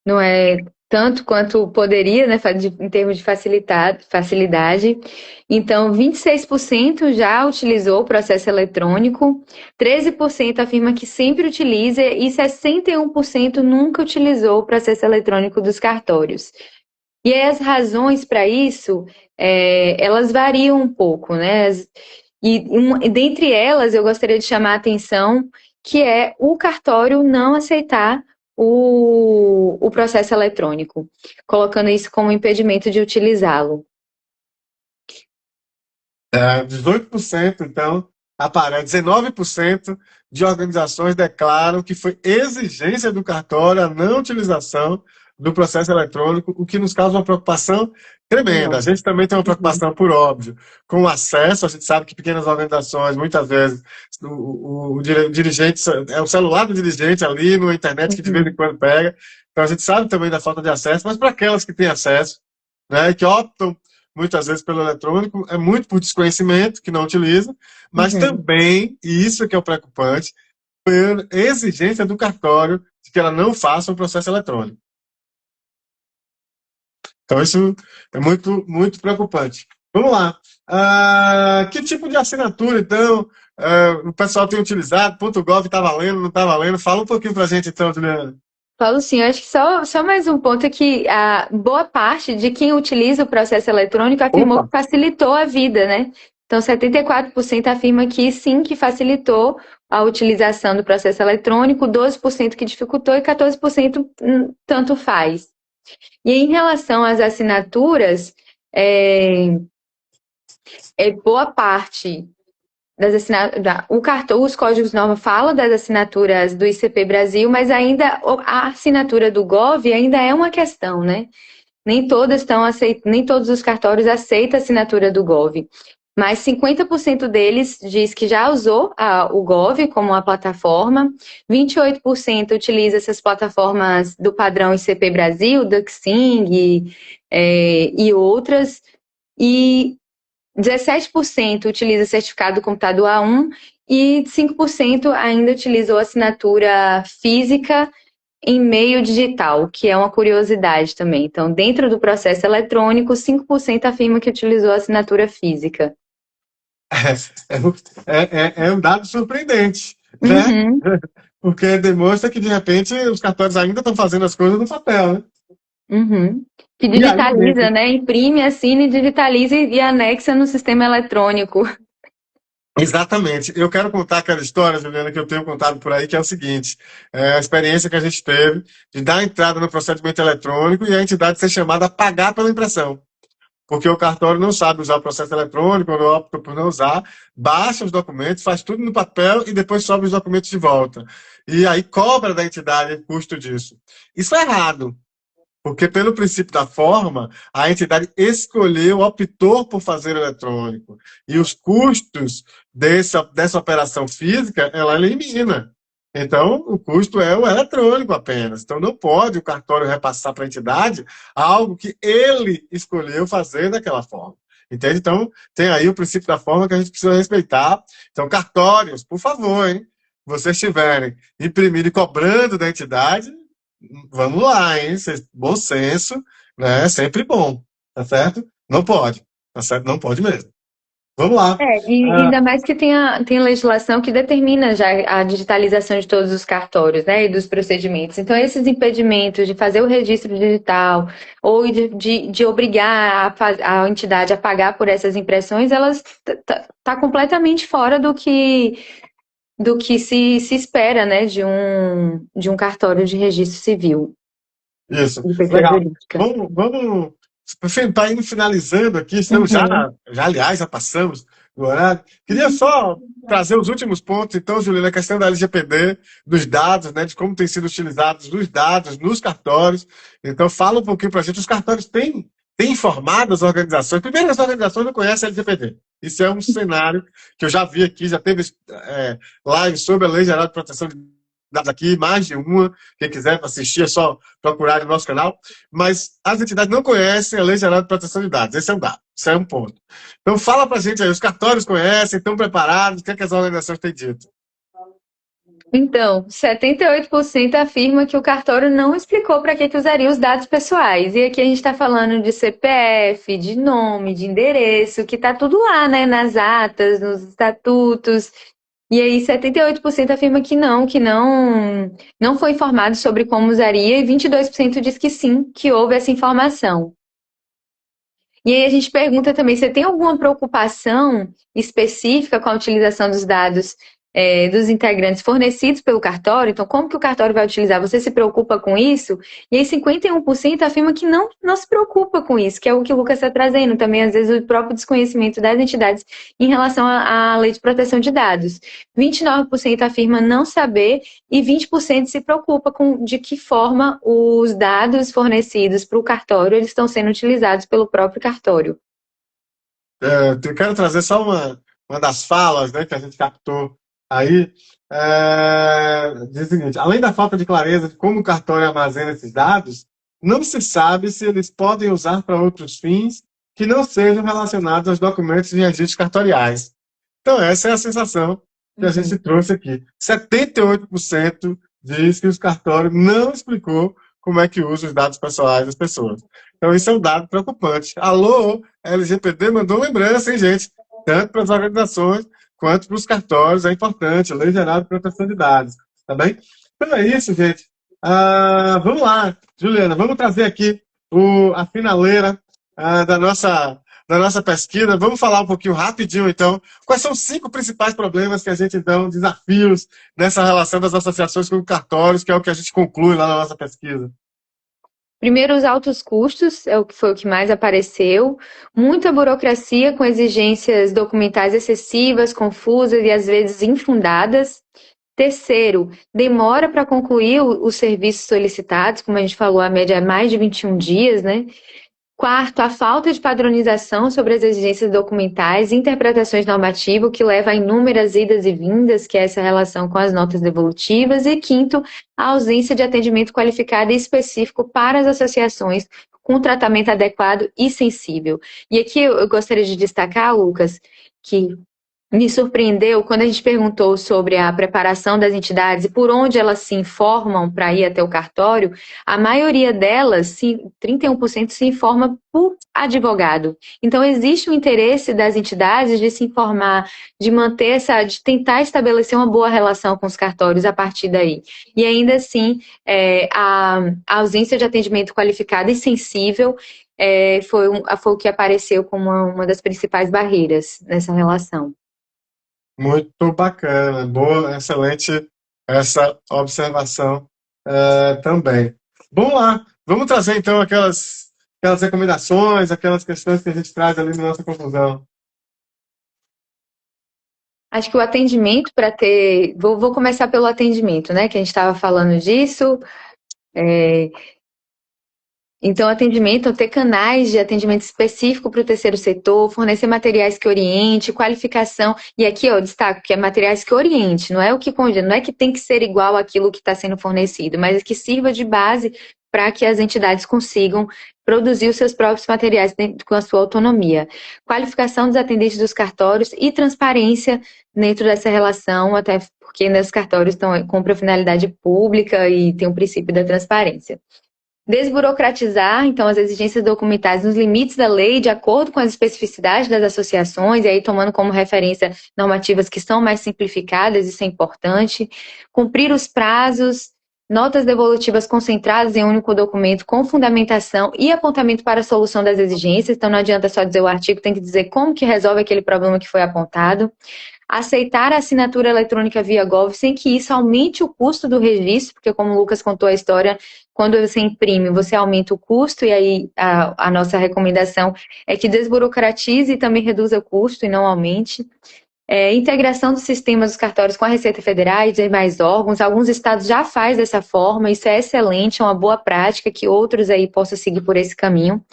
Não é tanto quanto poderia, né, em termos de facilidade. Então, 26% já utilizou o processo eletrônico, 13% afirma que sempre utiliza e 61% nunca utilizou o processo eletrônico dos cartórios. E aí as razões para isso, elas variam um pouco, né? E dentre elas, eu gostaria de chamar a atenção que é o cartório não aceitar o processo eletrônico, colocando isso como impedimento de utilizá-lo. 18%, então, aparece. 19% de organizações declaram que foi exigência do cartório a não utilização do processo eletrônico, o que nos causa uma preocupação tremenda. A gente também tem uma preocupação, por óbvio, com o acesso. A gente sabe que pequenas organizações, muitas vezes, o dirigente, é o celular do dirigente ali na internet que de vez em quando pega. Então a gente sabe também da falta de acesso, mas para aquelas que têm acesso, né, que optam muitas vezes pelo eletrônico, é muito por desconhecimento, que não utiliza, mas também, e isso é que é o preocupante, por exigência do cartório de que ela não faça um processo eletrônico. Então, isso é muito, muito preocupante. Vamos lá. Que tipo de assinatura, então, o pessoal tem utilizado? .gov está valendo, não está valendo? Fala um pouquinho para a gente, então, Juliana. Paulo, sim, eu acho que só mais um ponto é que a boa parte de quem utiliza o processo eletrônico afirmou que facilitou a vida, né? Então, 74% afirma que sim, que facilitou a utilização do processo eletrônico, 12% que dificultou e 14% tanto faz. E em relação às assinaturas, boa parte das assinaturas, os códigos de norma falam das assinaturas do ICP Brasil, mas ainda a assinatura do Gov ainda é uma questão, né? Nem todos os cartórios aceitam a assinatura do Gov. mas 50% deles diz que já usou o Gov como uma plataforma, 28% utiliza essas plataformas do padrão ICP Brasil, Duxing e outras, e 17% utiliza certificado computador A1 e 5% ainda utilizou assinatura física em meio digital, que é uma curiosidade também. Então, dentro do processo eletrônico, 5% afirma que utilizou assinatura física. É um dado surpreendente, né? Uhum. Porque demonstra que, de repente, os cartórios ainda estão fazendo as coisas no papel, né? Uhum. Que E aí, digitaliza, né? Imprime, assina, digitaliza e anexa no sistema eletrônico. exatamente. Eu quero contar aquela história, Juliana, que eu tenho contado por aí, que é o seguinte: a experiência que a gente teve de dar entrada no procedimento eletrônico e a entidade ser chamada a pagar pela impressão. Porque o cartório não sabe usar o processo eletrônico, ou não opta por não usar, baixa os documentos, faz tudo no papel e depois sobe os documentos de volta. E aí cobra da entidade o custo disso. Isso é errado. Porque, pelo princípio da forma, a entidade escolheu, optou por fazer eletrônico. E os custos dessa operação física, ela elimina. Então, o custo é o eletrônico apenas. Então, não pode o cartório repassar para a entidade algo que ele escolheu fazer daquela forma. Entende? Então, tem aí o princípio da forma que a gente precisa respeitar. Então, cartórios, por favor, hein? Vocês estiverem imprimindo e cobrando da entidade, vamos lá, hein? Bom senso, né? É sempre bom, tá certo? Não pode, tá certo? Não pode mesmo. Vamos lá. E ainda mais que tem legislação que determina já a digitalização de todos os cartórios, né, e dos procedimentos. Então, esses impedimentos de fazer o registro digital ou de obrigar a entidade a pagar por essas impressões, elas tá completamente fora do que se espera, né, de um cartório de registro civil. Isso, De pessoa legal. jurídica. Vamos está indo finalizando aqui, estamos Uhum. aliás, já passamos do horário. Queria só trazer os últimos pontos, então, Juliana, a questão da LGPD, dos dados, né, de como têm sido utilizados os dados nos cartórios. Então, fala um pouquinho para a gente. Os cartórios têm informado as organizações. Primeiro, as organizações não conhecem a LGPD. Isso é um cenário que eu já vi aqui, já teve live sobre a Lei Geral de Proteção de Dados aqui, mais de uma. Quem quiser assistir é só procurar no nosso canal. Mas as entidades não conhecem a Lei Geral de Proteção de Dados. Esse é um dado, esse é um ponto. Então fala pra gente aí, os cartórios conhecem, estão preparados, o que é que as organizações têm dito? Então, 78% afirma que o cartório não explicou para que usaria os dados pessoais. E aqui a gente está falando de CPF, de nome, de endereço, que está tudo lá, né, nas atas, nos estatutos. E aí 78% afirma que não foi informado sobre como usaria, e 22% diz que sim, que houve essa informação. E aí a gente pergunta também, você tem alguma preocupação específica com a utilização dos dados dos integrantes fornecidos pelo cartório? Então, como que o cartório vai utilizar? Você se preocupa com isso? E aí 51% afirma que não se preocupa com isso, que é o que o Lucas está trazendo também, às vezes, o próprio desconhecimento das entidades em relação à lei de proteção de dados. 29% afirma não saber e 20% se preocupa com de que forma os dados fornecidos para o cartório eles estão sendo utilizados pelo próprio cartório. Eu quero trazer só uma das falas, né, que a gente captou aí. Diz o seguinte: além da falta de clareza de como o cartório armazena esses dados, não se sabe se eles podem usar para outros fins que não sejam relacionados aos documentos de registros cartoriais. Então, essa é a sensação que a gente trouxe aqui. 78% diz que os cartórios não explicou como é que usa os dados pessoais das pessoas. Então, isso é um dado preocupante. Alô, a LGPD mandou lembrança, hein, gente? Tanto para as organizações quanto para os cartórios, é importante. A Lei Geral de Proteção de Dados, tá bem? Então é isso, gente. Vamos lá, Juliana, vamos trazer aqui a finaleira da nossa pesquisa. Vamos falar um pouquinho rapidinho, então. Quais são os 5 principais problemas que a gente, então, desafios nessa relação das associações com cartórios, que é o que a gente conclui lá na nossa pesquisa? Primeiro, os altos custos, foi o que mais apareceu. Muita burocracia com exigências documentais excessivas, confusas e às vezes infundadas. Terceiro, demora para concluir os serviços solicitados, como a gente falou, a média é mais de 21 dias, né? Quarto, a falta de padronização sobre as exigências documentais e interpretações normativas, o que leva a inúmeras idas e vindas, que é essa relação com as notas devolutivas. E quinto, a ausência de atendimento qualificado e específico para as associações com tratamento adequado e sensível. E aqui eu gostaria de destacar, Lucas, que me surpreendeu quando a gente perguntou sobre a preparação das entidades e por onde elas se informam para ir até o cartório, a maioria delas, 31%, se informa por advogado. Então, existe o interesse das entidades de se informar, de manter de tentar estabelecer uma boa relação com os cartórios a partir daí. E ainda assim, a ausência de atendimento qualificado e sensível foi o que apareceu como uma das principais barreiras nessa relação. Muito bacana, boa, excelente essa observação também. Vamos lá, vamos trazer então aquelas recomendações, aquelas questões que a gente traz ali na nossa conclusão. Acho que o atendimento para ter. Vou começar pelo atendimento, né? Que a gente estava falando disso. Então, atendimento, ter canais de atendimento específico para o terceiro setor, fornecer materiais que oriente, qualificação. E aqui, eu destaco que é materiais que oriente, não é o que condena, não é que tem que ser igual àquilo que está sendo fornecido, mas que sirva de base para que as entidades consigam produzir os seus próprios materiais com a sua autonomia. Qualificação dos atendentes dos cartórios e transparência dentro dessa relação, até porque os cartórios estão com finalidade pública e tem o princípio da transparência. Desburocratizar, então, as exigências documentais nos limites da lei, de acordo com as especificidades das associações, e aí tomando como referência normativas que são mais simplificadas, isso é importante. Cumprir os prazos, notas devolutivas concentradas em um único documento com fundamentação e apontamento para a solução das exigências, então não adianta só dizer o artigo, tem que dizer como que resolve aquele problema que foi apontado. Aceitar a assinatura eletrônica via Gov sem que isso aumente o custo do registro, porque como o Lucas contou a história, quando você imprime, você aumenta o custo, e aí a nossa recomendação é que desburocratize e também reduza o custo e não aumente. Integração dos sistemas dos cartórios com a Receita Federal e demais órgãos, alguns estados já fazem dessa forma, isso é excelente, é uma boa prática, que outros aí possam seguir por esse caminho.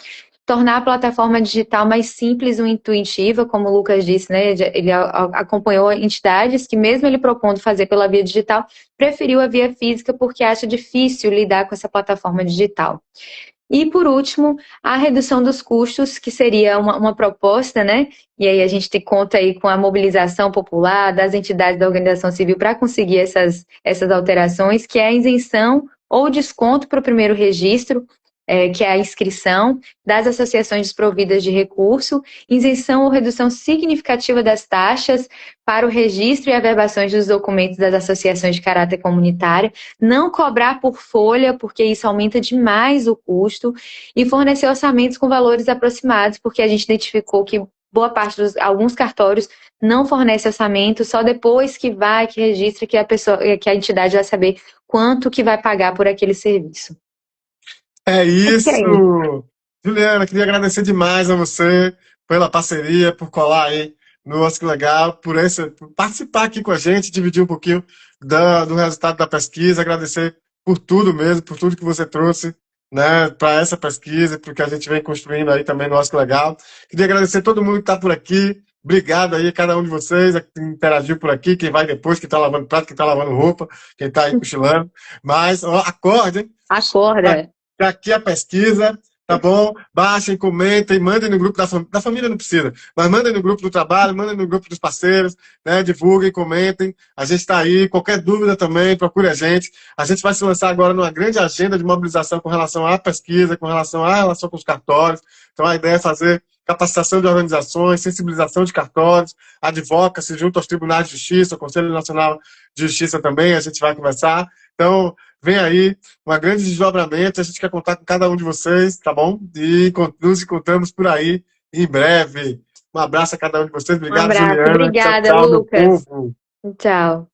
Tornar a plataforma digital mais simples e intuitiva, como o Lucas disse, né? Ele acompanhou entidades que, mesmo ele propondo fazer pela via digital, preferiu a via física porque acha difícil lidar com essa plataforma digital. E, por último, a redução dos custos, que seria uma proposta, né? E aí a gente conta aí com a mobilização popular das entidades da organização civil para conseguir essas alterações, que é a isenção ou desconto para o primeiro registro, que é a inscrição das associações desprovidas de recurso, isenção ou redução significativa das taxas para o registro e averbações dos documentos das associações de caráter comunitário, não cobrar por folha, porque isso aumenta demais o custo, e fornecer orçamentos com valores aproximados, porque a gente identificou que boa parte alguns cartórios não fornece orçamento, só depois que registra, que a entidade vai saber quanto que vai pagar por aquele serviço. É isso! Juliana, queria agradecer demais a você pela parceria, por colar aí no Nossa, que legal, por participar aqui com a gente, dividir um pouquinho do resultado da pesquisa, agradecer por tudo mesmo, por tudo que você trouxe, né, para essa pesquisa, porque a gente vem construindo aí também no Nossa, que legal. Queria agradecer a todo mundo que está por aqui, obrigado aí a cada um de vocês, que interagiu por aqui, quem vai depois, quem está lavando prato, quem está lavando roupa, quem está aí cochilando, mas ó, acordem. Acorda! Tá aqui a pesquisa, tá bom? Baixem, comentem, mandem no grupo da família, não precisa, mas mandem no grupo do trabalho, mandem no grupo dos parceiros, né? Divulguem, comentem. A gente está aí, qualquer dúvida também, procure a gente. A gente vai se lançar agora numa grande agenda de mobilização com relação à pesquisa, com relação à relação com os cartórios. Então a ideia é fazer capacitação de organizações, sensibilização de cartórios, advocacy junto aos tribunais de justiça, ao Conselho Nacional de Justiça também, a gente vai conversar. Então, vem aí um grande desdobramento, a gente quer contar com cada um de vocês, tá bom? E nos encontramos por aí em breve. Um abraço a cada um de vocês. Obrigado, Juliana. Obrigada, tchau, Lucas. meu povo. Tchau.